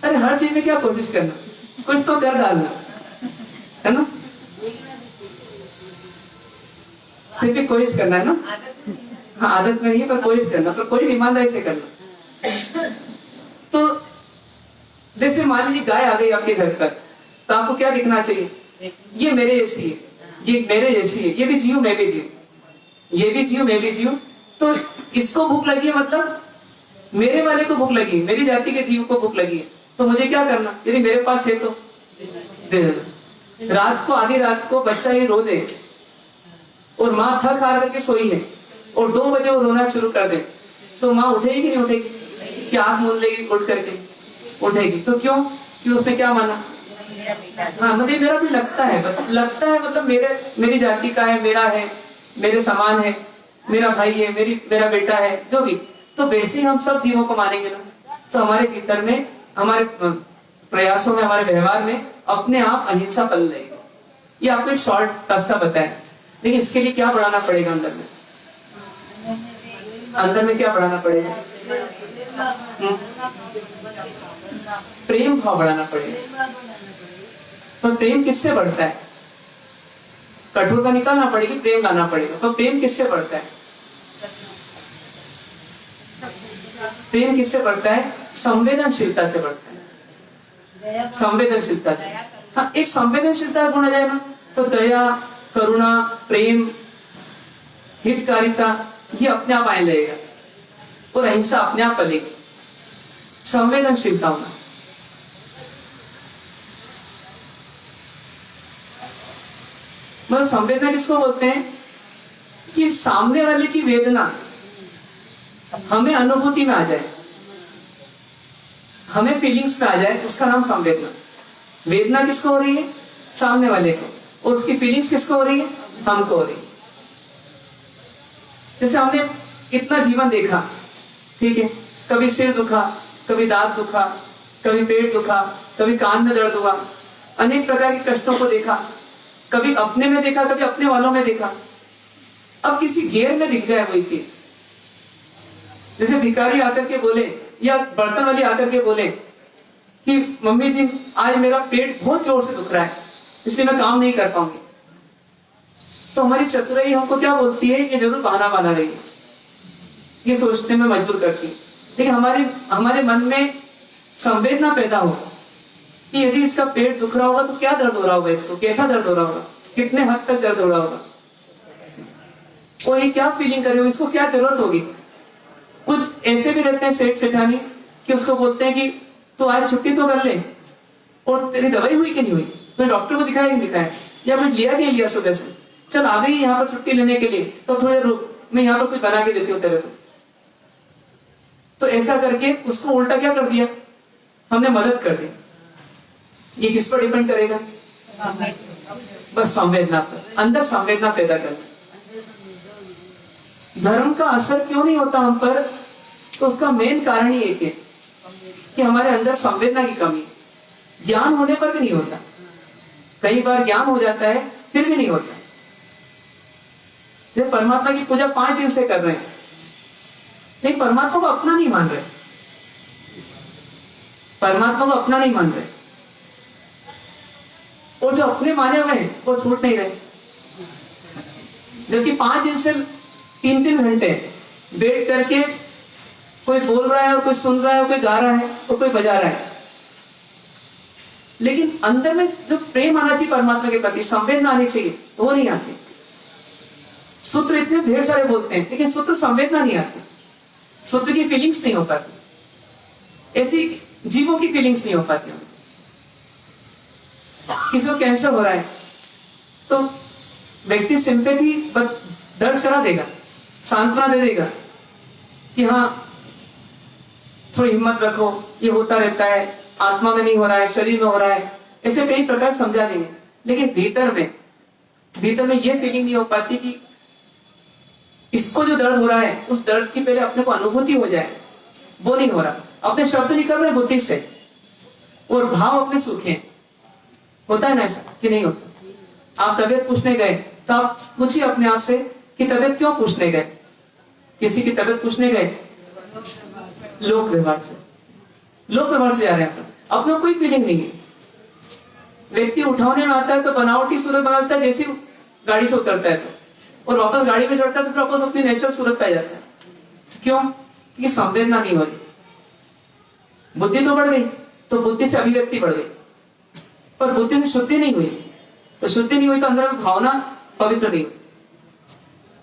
अरे हर चीज में क्या कोशिश करना, कुछ तो कर डालना है ना, फिर भी कोशिश करना है ना। हाँ, आदत में नहीं है पर कोशिश करना, पर कोशिश ईमानदारी से करना। तो जैसे मान लीजिए गाय आ गई आपके घर तक, तो आपको क्या दिखना चाहिए? ये मेरे जैसी है, ये मेरे जैसी है, ये भी जीव मैं भी जीव, ये भी जीव मैं भी जीव। तो इसको भूख लगी है मतलब मेरे वाले को भूख लगी, मेरी जाति के जीव को भूख लगी है, तो मुझे क्या करना? यदि मेरे पास है तो दे देना। रात को आधी रात को बच्चा ये रो दे और माँ थक हार करके सोई है और 2 बजे वो रोना शुरू कर दे, तो माँ उठेगी कि नहीं उठेगी? क्या आंख मूंद लेगी? उठ करके उठेगी। तो क्यों? कि उसने क्या माना? मेरा बेटा है। हाँ मतलब मेरा भी लगता है, बस लगता है, मतलब मेरी जाति का है, मेरा है, मेरे समान है, मेरा भाई है, मेरा बेटा है, जो भी। तो वैसे ही हम सब जीवों को मानेंगे ना, तो हमारे भीतर में, हमारे प्रयासों में, हमारे व्यवहार में अपने आप अहिंसा पल रहेगी। ये आपको एक शॉर्ट रास्ता बताया, लेकिन इसके लिए क्या बढ़ाना पड़ेगा अंदर में? अंदर में क्या बढ़ाना पड़ेगा? प्रेम भाव बढ़ाना पड़ेगा। तो प्रेम किससे बढ़ता है? कठोरता निकालना पड़ेगी, प्रेम लाना पड़ेगा। तो प्रेम किससे बढ़ता है? प्रेम किससे बढ़ता है? संवेदनशीलता से बढ़ता है, संवेदनशीलता से। हाँ, एक संवेदनशीलता गुण आ जाए ना, तो दया, करुणा, प्रेम, हितकारिता, ये अपने आप आने लगेगा और अहिंसा अपने आप पलेगी। संवेदनशीलता होना। मतलब संवेदना किसको बोलते हैं? कि सामने वाले की वेदना हमें अनुभूति में आ जाए, हमें फीलिंग्स में आ जाए, उसका नाम संवेदना। वेदना किसको हो रही है? सामने वाले को। और उसकी फीलिंग्स किसको हो रही है? हमको हो रही है। जैसे हमने इतना जीवन देखा, ठीक है, कभी सिर दुखा, कभी दांत दुखा, कभी पेट दुखा, कभी कान में दर्द हुआ, अनेक प्रकार के कष्टों को देखा, कभी अपने में देखा, कभी अपने वालों में देखा। अब किसी गैर में दिख जाए वही चीज, जैसे भिखारी आकर के बोले या बर्तन वाली आकर के बोले कि मम्मी जी आज मेरा पेट बहुत जोर से दुख रहा है, इसलिए मैं काम नहीं कर पाऊंगी, तो हमारी चतुराई हमको क्या बोलती है? ये जरूर बहाना बना रही है, ये सोचने में मजबूर करती है। लेकिन हमारे मन में संवेदना पैदा हो कि यदि इसका पेट दुख रहा होगा तो क्या दर्द हो रहा होगा, इसको कैसा दर्द हो रहा होगा, कितने हद तक दर्द हो रहा होगा, कोई क्या फीलिंग कर रही होगी, इसको क्या जरूरत होगी। कुछ ऐसे भी रहते हैं सेठ सेठानी कि उसको बोलते हैं कि तो आज छुट्टी तो कर ले, और तेरी दवाई हुई कि नहीं हुई, तूने डॉक्टर को दिखाया नहीं दिखाया, या फिर लिया नहीं लिया सुबह से, चल आ गई यहाँ पर छुट्टी लेने के लिए, तो थोड़े रुक, मैं यहाँ पर कुछ बना के देती हूँ तेरे को। तो ऐसा करके उसको उल्टा क्या कर दिया, हमने मदद कर दी। ये किस पर डिपेंड करेगा? बस संवेदना पर, अंदर संवेदना पैदा करना। धर्म का असर क्यों नहीं होता हम पर? तो उसका मेन कारण ही एक है कि हमारे अंदर संवेदना की कमी। ज्ञान होने पर भी नहीं होता, कई बार ज्ञान हो जाता है फिर भी नहीं होता। जब परमात्मा की पूजा 5 दिन से कर रहे हैं, लेकिन परमात्मा को अपना नहीं मान रहे, परमात्मा को अपना नहीं मान रहे, और जो अपने माने हुए हैं वो छूट नहीं रहे। जबकि 5 दिन से 3-3 घंटे बैठ करके कोई बोल रहा है और कोई सुन रहा है, कोई गा रहा है और कोई बजा रहा है, लेकिन अंदर में जो प्रेम आना चाहिए परमात्मा के प्रति, संवेदना आनी चाहिए, वो नहीं आती। सूत्र इतने ढेर सारे बोलते हैं, लेकिन सूत्र संवेदना नहीं आती, सूत्र की फीलिंग्स नहीं हो पाती, ऐसी जीवों की फीलिंग्स नहीं हो पाती। किसी को कैंसर हो रहा है तो व्यक्ति सिंपैथी दर्द करा देगा, सांत्वना दे देगा कि हाँ थोड़ी हिम्मत रखो, ये होता रहता है, आत्मा में नहीं हो रहा है, शरीर में हो रहा है, ऐसे कई प्रकार समझा देंगे। लेकिन भीतर में ये फीलिंग नहीं हो पाती कि इसको जो दर्द हो रहा है उस दर्द की पहले अपने को अनुभूति हो जाए, वो नहीं हो रहा। अपने शब्द निकल रहे बुद्धि से और भाव अपने सूखे। होता है ना ऐसा कि नहीं होता? आप तबीयत पूछने गए तो आप पूछिए अपने आप से कि तबीयत क्यों पूछने गए? किसी की तबीयत पूछने गए लोक व्यवहार से जा रहे हैं, अपना कोई फीलिंग नहीं है। व्यक्ति उठाने में आता है तो बनावटी सूरत बनाता है, जैसे गाड़ी से उतरता है तो, और वापस गाड़ी में चढ़ता है तो वापस अपनी नेचुरल सूरत पे जाता है। क्यों? क्योंकि संवेदना नहीं हो रही। बुद्धि तो बढ़ गई, तो बुद्धि से अभिव्यक्ति बढ़ गई, पर बुद्धि से शुद्धि नहीं हुई, तो शुद्धि नहीं हुई तो अंदर में भावना पवित्र नहीं हुई।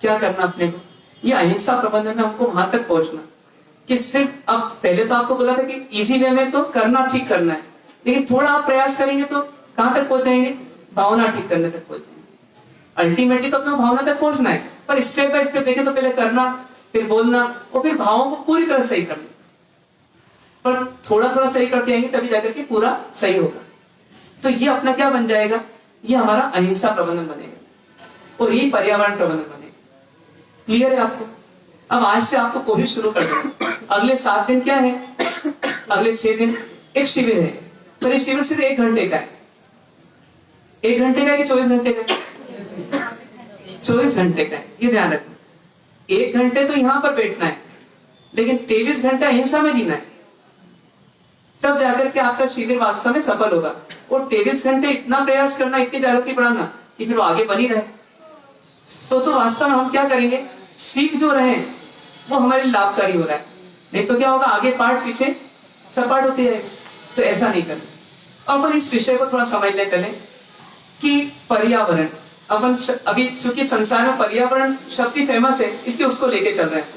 क्या करना अपने को? ये अहिंसा प्रबंधन है, हमको वहां तक पहुंचना कि सिर्फ, अब पहले तो आपको बोला था कि इजी वे में तो करना ठीक करना है, लेकिन थोड़ा आप प्रयास करेंगे तो कहां तक पहुंच जाएंगे? भावना ठीक करने तक पहुंच जाएंगे। अल्टीमेटली तो अपना भावना तक पहुंचना है, पर स्टेप बाय स्टेप देखें तो पहले करना, फिर बोलना, और फिर भावों को पूरी तरह सही करना। पर थोड़ा थोड़ा सही करते आएंगे तभी जाकर के पूरा सही होगा। तो ये अपना क्या बन जाएगा, ये हमारा अहिंसा प्रबंधन बनेगा और ये पर्यावरण प्रबंधन बनेगा। क्लियर है आपको? अब आज से आपको कोशिश शुरू कर देना। अगले 7 दिन क्या है, अगले 6 दिन एक शिविर है, तो ये शिविर सिर्फ 1 घंटे का है। 1 घंटे का है कि 24 घंटे का है? 24 घंटे का है, ये ध्यान रखना। 1 घंटे तो यहां पर बैठना है, लेकिन 23 घंटे अहिंसा में जीना है, तब जाकर के आपका शिविर वास्तव में सफल होगा। और 23 घंटे इतना प्रयास करना, इतनी जागृति बढ़ाना कि फिर वो आगे बनी रहे। तो वास्तव में हम क्या करेंगे, सीख जो रहे हैं वो हमारे लाभकारी हो रहा है, नहीं तो क्या होगा, आगे पाठ पीछे सपाट होती रहेगी। तो ऐसा नहीं करना। अब अपन इस विषय को थोड़ा समझने पहले कि पर्यावरण, अपन अभी चूंकि संसार में पर्यावरण शब्द ही फेमस है, इसलिए उसको लेके चल रहे हैं,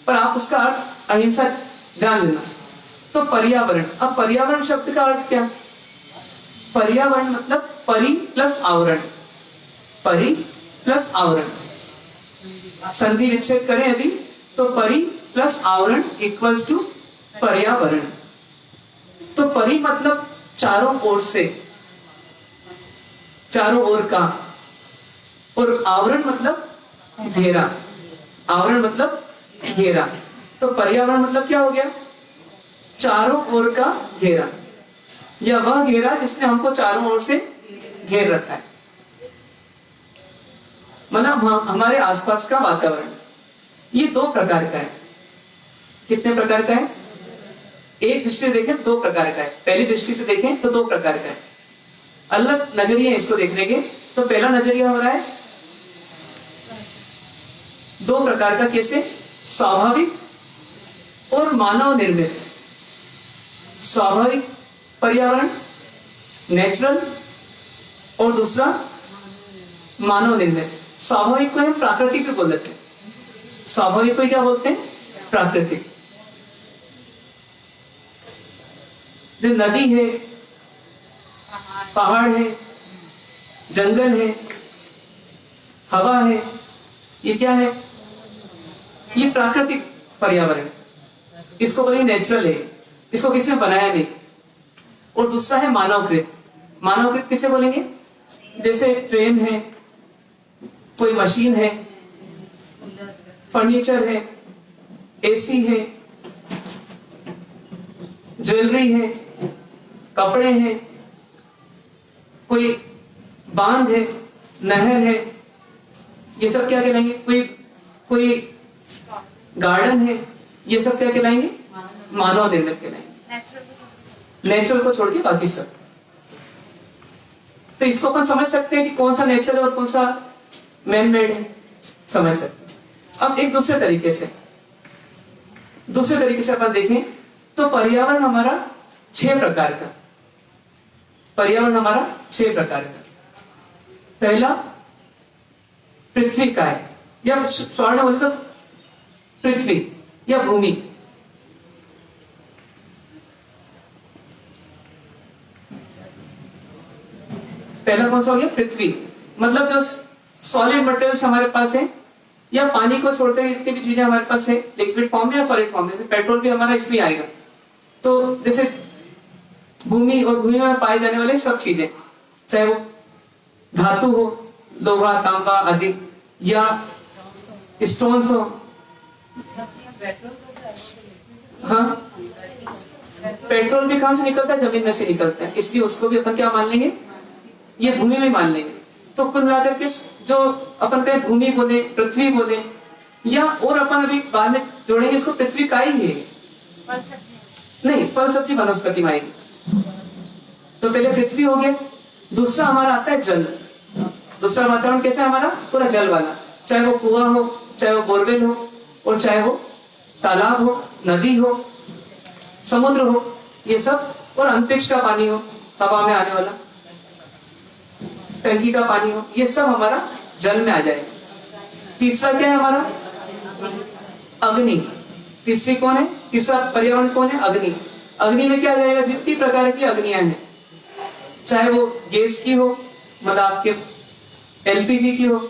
पर आप उसका अर्थ अहिंसा जान लेना। तो पर्यावरण, अब पर्यावरण शब्द का अर्थ क्या? पर्यावरण मतलब परि प्लस आवरण, परि प्लस आवरण। संधि विच्छेद करें यदि, तो परि प्लस आवरण इक्वल्स टू पर्यावरण। तो परि मतलब चारों ओर से, चारों ओर का, और आवरण मतलब घेरा, आवरण मतलब घेरा। तो पर्यावरण मतलब क्या हो गया, चारों ओर का घेरा, या वह घेरा जिसने हमको चारों ओर से घेर रखा है। मतलब हमारे आसपास का वातावरण, ये 2 प्रकार का है। कितने प्रकार का है? एक दृष्टि से देखें 2 प्रकार का है, पहली दृष्टि से देखें तो 2 प्रकार का है। अलग नजरिए इसको देखने के। तो पहला नजरिया हो रहा है 2 प्रकार का, कैसे? स्वाभाविक और मानव निर्मित। स्वाभाविक पर्यावरण, नेचुरल, और दूसरा मानव निर्मित। स्वाभाविक को हम प्राकृतिक भी बोल देते हैं। स्वाभाविक को क्या बोलते हैं? प्राकृतिक। जो नदी है, पहाड़ है, जंगल है, हवा है, ये क्या है? ये प्राकृतिक पर्यावरण, इसको बोलेंगे नेचुरल है, इसको किसी ने बनाया नहीं। और दूसरा है मानवकृत। मानवकृत किसे बोलेंगे? जैसे ट्रेन है, कोई मशीन है, फर्नीचर है, एसी है, ज्वेलरी है, कपड़े हैं, कोई बांध है, नहर है, ये सब क्या कहलाएंगे? कोई गार्डन है, ये सब क्या कहलाएंगे? मानव निर्मित कहलाएंगे। नेचुरल को छोड़ के बाकी सब। तो इसको अपन समझ सकते हैं कि कौन सा नेचुरल और कौन सा मैन मेड है, समझ सकते हैं। अब एक दूसरे तरीके से अपन देखें तो पर्यावरण हमारा 6 प्रकार का, पर्यावरण हमारा 6 प्रकार का। पहला पृथ्वी का है, या स्वर्ण बोले तो पृथ्वी या भूमि। पहला कौन सा हो गया? पृथ्वी। मतलब जो सॉलिड मटेरियल्स हमारे पास है, या पानी को छोड़कर जितनी भी चीजें हमारे पास है, लिक्विड फॉर्म में या सॉलिड फॉर्म में, जैसे पेट्रोल भी हमारा इसमें आएगा। तो जैसे भूमि और भूमि में पाए जाने वाले सब चीजें, चाहे वो धातु हो, लोहा, तांबा आदि, या स्टोन्स हो। हाँ, पेट्रोल भी कहां से निकलता है? जमीन में से निकलता है, इसलिए उसको भी अपन क्या मान लेंगे? ये भूमि में मान लेंगे। तो कुल मिलाकर के जो अपन कहें भूमि बोले, पृथ्वी बोले, या और अपन अभी बाद में जोड़ेंगे इसको, पृथ्वी का ही है नहीं, फल सब्जी वनस्पति में आएगी। तो पहले पृथ्वी हो गया। दूसरा हमारा आता है जल। दूसरा वातावरण कैसा है हमारा? पूरा जल वाला, चाहे वो कुआं हो, चाहे वो बोरवेल हो, और चाहे वो तालाब हो, नदी हो, समुद्र हो, ये सब। और अंतरिक्ष का पानी हो, हवा में आने वाला, टंकी का पानी हो, ये सब हमारा जल में आ जाएगा। तीसरा क्या है हमारा? अग्नि। तीसरी कौन है? तीसरा पर्यावरण कौन है? अग्नि। अग्नि में क्या आ जाएगा? जितनी प्रकार की अग्नियां हैं, चाहे वो गैस की हो, मतलब आपके एलपीजी की हो,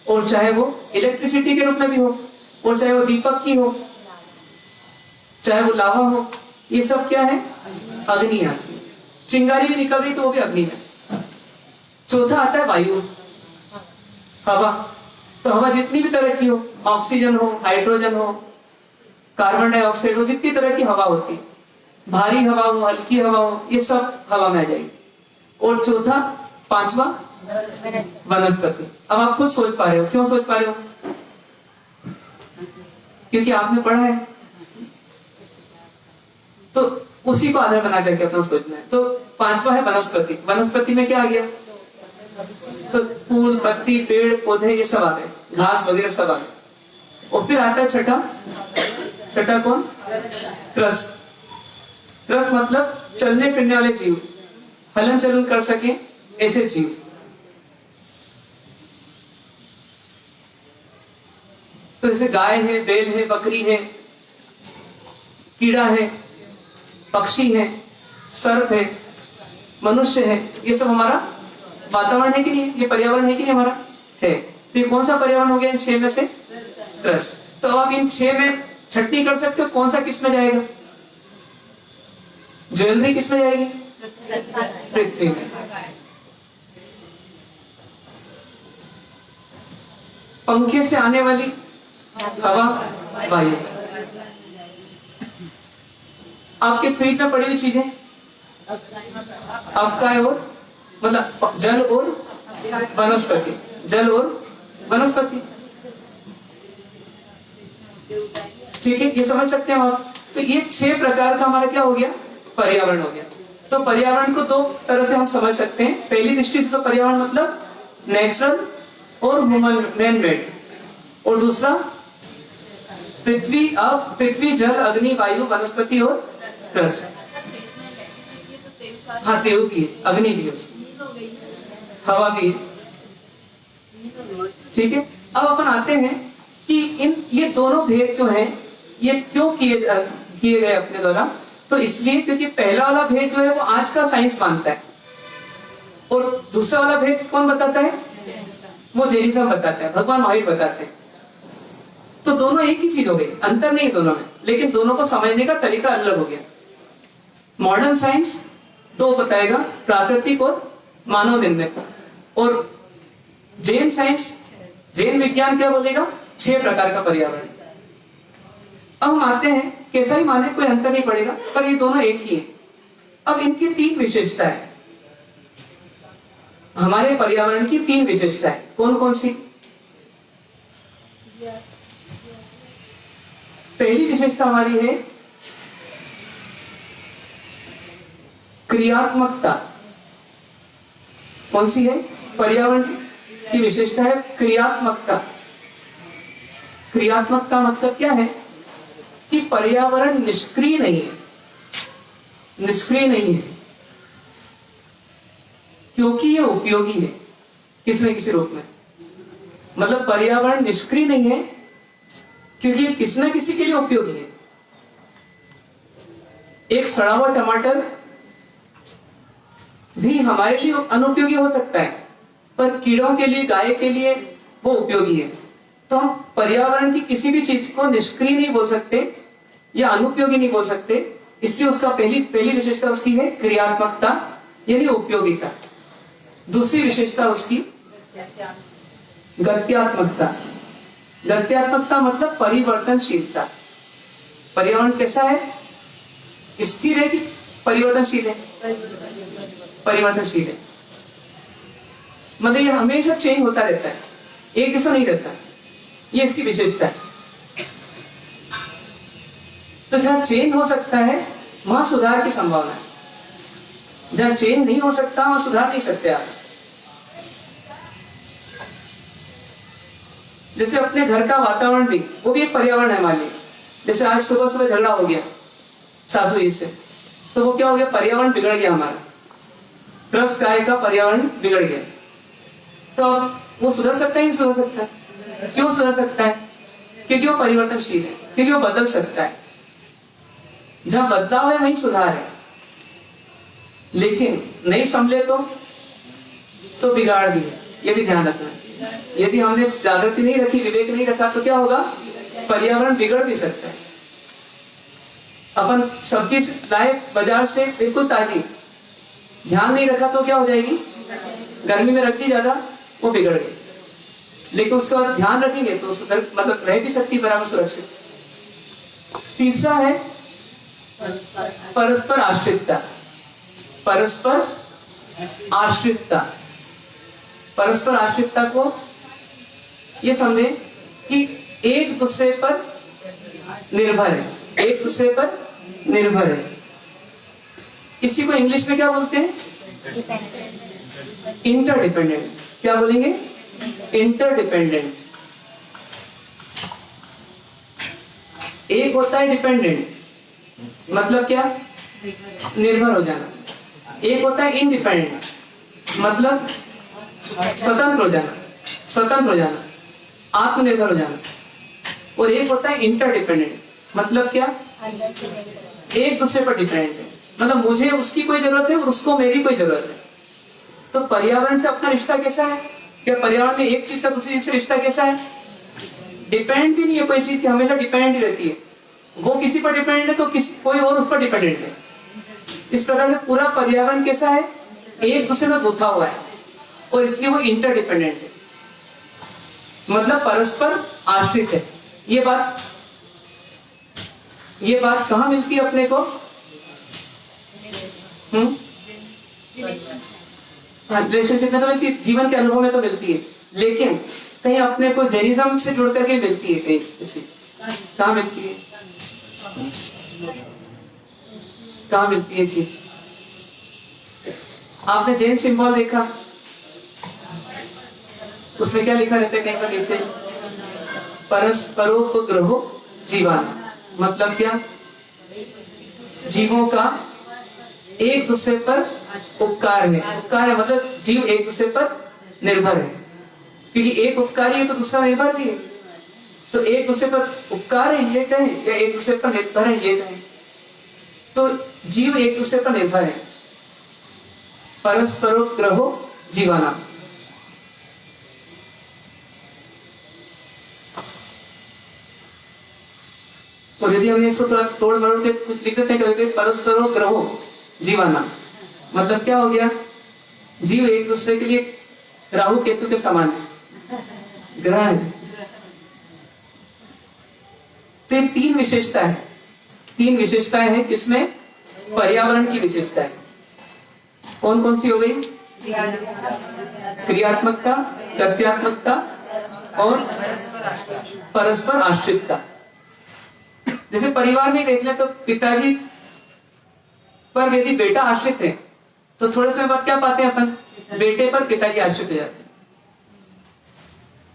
और चाहे वो इलेक्ट्रिसिटी के रूप में भी हो, और चाहे वो दीपक की हो, चाहे वो लावा हो, ये सब क्या है? अग्नि आती है। चिंगारी भी निकल रही तो वो भी अग्नि में। चौथा आता है वायु, हवा। तो हवा जितनी भी तरह की हो, ऑक्सीजन हो, हाइड्रोजन हो, कार्बन डाइऑक्साइड हो, जितनी तरह की हवा होती है, भारी हवा हो, हल्की हवा हो, ये सब हवा में आ जाएगी। और चौथा, पांचवा वनस्पति। अब आप खुद सोच पा रहे हो, क्यों सोच पा रहे हो? क्योंकि आपने पढ़ा है, तो उसी को आधार बना करके अपना सोचना है। तो पांचवा है वनस्पति। वनस्पति में क्या आ गया? तो फूल, पत्ती, पेड़ पौधे, ये सब आ गए, घास वगैरह सब आ गए। और फिर आता है छठा। छठा कौन? त्रस। त्रस मतलब चलने फिरने वाले जीव, हलन चलन कर सके ऐसे जीव। तो जैसे गाय है, बैल है, बकरी है, कीड़ा है, पक्षी है, सर्प है, मनुष्य है, ये सब हमारा वातावरण है कि नहीं? ये पर्यावरण है कि नहीं हमारा? है। तो ये कौन सा पर्यावरण हो गया इन 6 में से? त्रस। तो अब आप इन 6 में छट्टी कर सकते हो, कौन सा किस में जाएगा? ज्वेलरी किस में जाएगी? पृथ्वी में। पंखे से आने वाली हवा, वायु। आपके फ्रिज में पड़ी हुई चीजें आपका है, और मतलब जल और वनस्पति, जल और वनस्पति। ठीक है, ये समझ सकते हैं आप? तो ये 6 प्रकार का हमारा क्या हो गया? पर्यावरण हो गया। तो पर्यावरण को 2 तरह से हम समझ सकते हैं। पहली दृष्टि से तो पर्यावरण मतलब नेचुरल और ह्यूमन मैन मेड, और दूसरा पृथ्वी, जल, अग्नि, वायु, वनस्पति और त्रस। हाँ, तेव भी है, अग्नि भी है उसकी, हवा भी है। ठीक है, अब अपन आते हैं कि ये दोनों भेद जो हैं ये क्यों किए गए अपने द्वारा। तो इसलिए क्योंकि पहला वाला भेद जो है वो आज का साइंस मानता है, और दूसरा वाला भेद कौन बताता है? वो जैनिज्म बताता है, भगवान महावीर बताते हैं। तो दोनों एक ही चीज हो गई, अंतर नहीं दोनों में, लेकिन दोनों को समझने का तरीका अलग हो गया। मॉडर्न साइंस 2 बताएगा, प्राकृतिक और मानव निर्मित। और जैन साइंस, जैन विज्ञान क्या बोलेगा? 6 प्रकार का पर्यावरण। अब हम आते हैं, कैसा ही माने कोई अंतर नहीं पड़ेगा, पर ये दोनों एक ही है। अब इनकी 3 विशेषताएं, हमारे पर्यावरण की 3 विशेषताएं कौन कौन सी? पहली विशेषता हमारी है क्रियात्मकता। कौन सी है? पर्यावरण की विशेषता है क्रियात्मकता। क्रियात्मकता मतलब क्या है? कि पर्यावरण निष्क्रिय नहीं है, निष्क्रिय नहीं है, क्योंकि ये उपयोगी है किसी न किसी रूप में। मतलब पर्यावरण निष्क्रिय नहीं है क्योंकि ये किसी न किसी के लिए उपयोगी है। एक सड़ा हुआ टमाटर भी हमारे लिए अनुपयोगी हो सकता है, पर कीड़ों के लिए, गाय के लिए वो उपयोगी है। तो हम पर्यावरण की किसी भी चीज को निष्क्रिय नहीं बोल सकते या अनुपयोगी नहीं बोल सकते, इसलिए उसका पहली विशेषता उसकी है क्रियात्मकता यानी उपयोगिता। दूसरी विशेषता उसकी गत्यात्मकता। गत्यात्मकता मतलब परिवर्तनशीलता। पर्यावरण कैसा है? स्थिर है कि परिवर्तनशील है? परिवर्तनशील है, मतलब ये हमेशा चेंज होता रहता है, एक जैसा नहीं रहता। ये इसकी विशेषता है। तो जहां चेंज हो सकता है वहां सुधार की संभावना है, जहां चेंज नहीं हो सकता वहां सुधार नहीं सकते आप। जैसे अपने घर का वातावरण भी, वो भी एक पर्यावरण है मान लीजिए। जैसे आज सुबह सुबह झगड़ा हो गया सासू जी से, तो वो क्या हो गया? पर्यावरण बिगड़ गया हमारा, त्रस गाय का पर्यावरण बिगड़ गया। तो अब वो सुधर सकता है नहीं सुधर सकता? क्यों सुधर सकता है? क्योंकि वो परिवर्तनशील है, क्योंकि वो बदल सकता है। जहां बदलाव है वहीं सुधार है, लेकिन नहीं संभले तो बिगाड़ भी है, ये भी ध्यान रखना है। यदि हमने जागृति नहीं रखी, विवेक नहीं रखा, तो क्या होगा? पर्यावरण बिगड़ भी सकता है। अपन सब्जी लाए बाजार से बिल्कुल ताजी, ध्यान नहीं रखा तो क्या हो जाएगी? गर्मी में रख दी ज्यादा, वो बिगड़ गई, लेकिन उसका ध्यान रखेंगे तो मतलब रह भी सकती बराबर सुरक्षित। तीसरा है परस्पर आश्रितता। परस्पर आश्रितता, परस्पर आश्रितता को ये समझे कि एक दूसरे पर निर्भर है, एक दूसरे पर निर्भर है। इसी को इंग्लिश में क्या बोलते हैं? इंटरडिपेंडेंट। क्या बोलेंगे? इंटरडिपेंडेंट। एक होता है डिपेंडेंट, मतलब क्या? निर्भर हो जाना। एक होता है इंडिपेंडेंट, मतलब स्वतंत्र हो जाना, स्वतंत्र हो जाना, आत्मनिर्भर हो जाना। और एक होता है इंटरडिपेंडेंट, मतलब क्या? एक दूसरे पर डिपेंडेंट है, मतलब मुझे उसकी कोई जरूरत है और उसको मेरी कोई जरूरत है। तो पर्यावरण से अपना रिश्ता कैसा है? क्या पर्यावरण में एक चीज का दूसरी चीज से रिश्ता कैसा है? डिपेंड भी नहीं है कोई चीज की, हमेशा डिपेंड ही रहती है। वो किसी पर डिपेंडेंट है तो कोई और उस पर डिपेंडेंट है। इस प्रकार से पूरा पर्यावरण कैसा है? एक दूसरे में गुथा हुआ है, और इसलिए वो इंटरडिपेंडेंट है, मतलब परस्पर आश्रित है। ये बात कहाँ मिलती है अपने को? रिलेशनशिप में तो मिलती है, जीवन के अनुभव में तो मिलती है, लेकिन कहीं अपने को जैनिज्म से जुड़ करके मिलती है कहीं। कहाँ मिलती है? कहाँ मिलती है जी? आपने जैन सिंबल देखा, उसमें क्या लिखा रहता है कहीं पर नीचे? परस्परोपग्रहो जीवान, मतलब क्या? जीवों का एक दूसरे पर उपकार है। उपकार है मतलब जीव एक दूसरे पर निर्भर है, क्योंकि एक उपकारी है तो दूसरा निर्भर भी है। तो एक दूसरे पर उपकार है ये कहें, या एक दूसरे पर निर्भर है ये कहें, तो जीव एक दूसरे पर निर्भर है। परस्परोपग्रहो जीवाना। और यदि हमने इसको थोड़ा तोड़ मरोड़ के कुछ लिख देते हैं कि परस्परोपग्रहो जीवाना, मतलब क्या हो गया? जीव एक दूसरे के लिए राहु केतु के समान है, ग्रह है। तो ये तीन विशेषताएं हैं किसमें? पर्यावरण की विशेषताएं। कौन कौन सी हो गई? क्रियात्मकता, गत्यात्मकता और परस्पर आश्रितता। जैसे परिवार में देख ले तो पिताजी पर यदि बेटा आश्रित है तो थोड़े समय बाद क्या पाते हैं अपन? बेटे पर पिताजी आश्रित हो जाते हैं।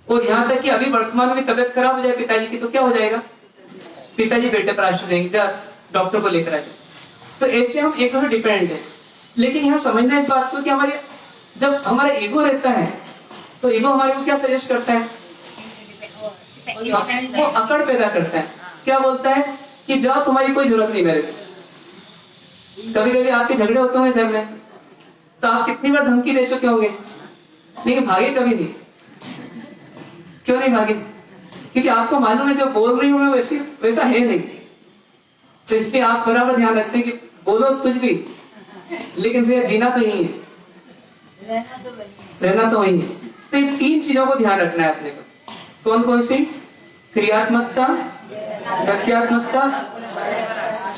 और यहां तक कि अभी वर्तमान में तबियत खराब हो जाए पिताजी की तो क्या हो जाएगा? पिताजी बेटे पर आश्रित रहेंगे, जा डॉक्टर को लेकर आए। तो ऐसे हम एक दूसरे डिपेंडेंट है। लेकिन यहाँ समझना इस बात को कि हमारे जब हमारा ईगो रहता है तो ईगो हमारे को क्या सजेस्ट करता है? वो अकड़ पैदा करता है। क्या बोलता है कि जाओ तुम्हारी कोई जरूरत नहीं मेरे को। कभी कभी आपके झगड़े होते होंगे घर में, तो आप कितनी बार धमकी दे चुके होंगे, लेकिन भागे कभी नहीं। क्यों नहीं भागे? क्योंकि आपको मालूम है जो बोल रही हूं मैं वैसा है नहीं। तो इसलिए आप बराबर ध्यान रखते हैं कि बोलो कुछ भी, लेकिन फिर जीना तो यही है, रहना तो वही है। तो ये तीन चीजों को ध्यान रखना है अपने को। कौन कौन सी? क्रियात्मकता, गत्यात्मकता।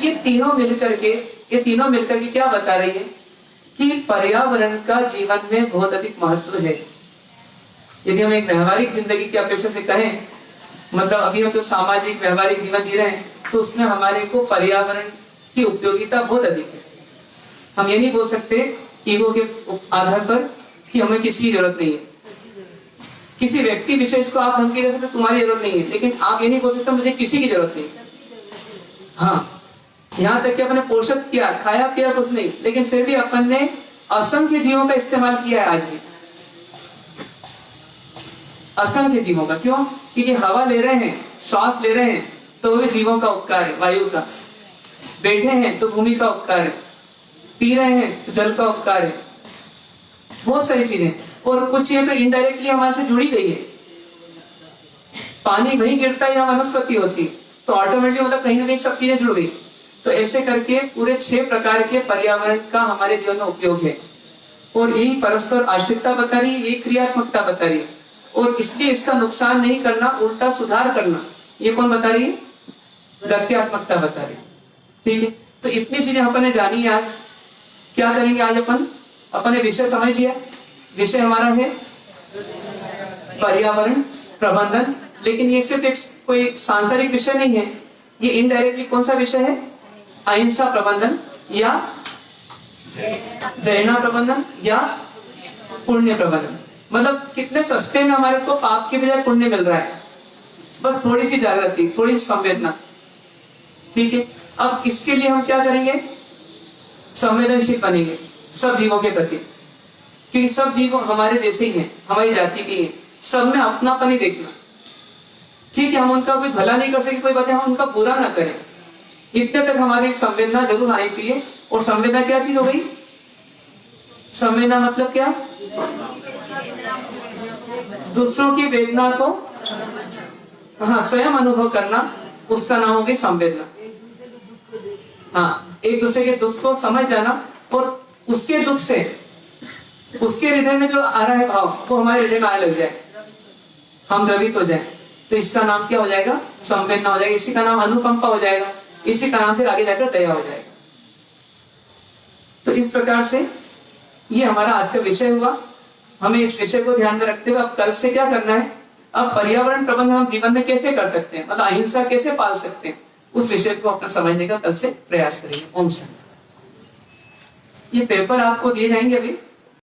ये तीनों मिलकर के क्या बता रही है? कि पर्यावरण का जीवन में बहुत अधिक महत्व है। यदि हम एक व्यवहारिक जिंदगी की अपेक्षा से कहें, मतलब अभी हम जो सामाजिक व्यवहारिक जीवन जी रहे हैं, तो उसमें हमारे को पर्यावरण की उपयोगिता बहुत अधिक है। हम ये नहीं बोल सकते ईगो के आधार पर कि हमें किसी की जरूरत नहीं है। किसी व्यक्ति विशेष को आप धमकी दे सकते तुम्हारी जरूरत नहीं है, लेकिन आप ये नहीं बोल सकते मुझे किसी की जरूरत नहीं। हाँ, यहाँ तक कि अपने पोषक किया, खाया पिया कुछ नहीं, लेकिन फिर भी अपन ने असंख्य जीवों का इस्तेमाल किया है आज भी। असंख्य जीवों का। क्यों? क्योंकि हवा ले रहे हैं, श्वास ले रहे हैं, तो वे जीवों का उपकार है, वायु का। बैठे हैं तो भूमि का उपकार है, पी रहे हैं तो जल का उपकार है। बहुत सारी चीजें, और कुछ चीजें तो इनडायरेक्टली हमारे से जुड़ी गई है। पानी वहीं गिरता है यहाँ वनस्पति होती, तो ऑटोमेटिकली मतलब कहीं ना कहीं सब चीजें जुड़ गई। तो ऐसे करके पूरे 6 प्रकार के पर्यावरण का हमारे जीवन में उपयोग है। और यही परस्पर आश्रितता बता रही है, यही क्रियात्मकता बता रही है। और इसलिए इसका नुकसान नहीं करना, उल्टा सुधार करना, ये कौन बता रही है? प्रत्यात्मकता बता रही है। ठीक है, तो इतनी चीजें अपन ने जानी है। आज क्या करेंगे? आज अपन ने विषय समझ लिया। विषय हमारा है पर्यावरण प्रबंधन, लेकिन ये सिर्फ एक कोई सांसारिक विषय नहीं है। ये इनडायरेक्टली कौन सा विषय है? अहिंसा प्रबंधन या जैना प्रबंधन या पुण्य प्रबंधन। मतलब कितने सस्ते में हमारे को पाप के बजाय पुण्य मिल रहा है। बस थोड़ी सी जागृति, थोड़ी सी संवेदना। ठीक है, अब इसके लिए हम क्या करेंगे? संवेदनशील बनेंगे सब जीवों के प्रति, क्योंकि सब जीव हमारे जैसे ही हैं, हमारी जाति के हैं। सब में अपनापन ही देखना। ठीक है, हम उनका कोई भला नहीं कर सके, कोई बात है, हम उनका बुरा ना करें, इतने तक हमारी संवेदना जरूर आनी चाहिए। और संवेदना क्या चीज हो गई? संवेदना मतलब क्या? दूसरों की वेदना को स्वयं अनुभव करना, उसका नाम हो गई संवेदना। एक दूसरे के दुख को समझ जाना और उसके दुख से उसके हृदय में जो आ रहा है भाव, वो हमारे हृदय में आने लग जाए, हम द्रवित हो जाए, तो इसका नाम क्या हो जाएगा? संवेदना हो जाएगा। इसी का नाम अनुकंपा हो जाएगा। इसी का नाम फिर आगे जाकर दया हो जाएगा। तो इस प्रकार से ये हमारा आज का विषय हुआ। हमें इस विषय को ध्यान में रखते हुए अब कल से क्या करना है? अब पर्यावरण प्रबंधन हम जीवन में कैसे कर सकते हैं, मतलब अहिंसा कैसे पाल सकते हैं, उस विषय को अपना समझने का कल से प्रयास करेंगे। ओम शांति। ये पेपर आपको दिए जाएंगे अभी।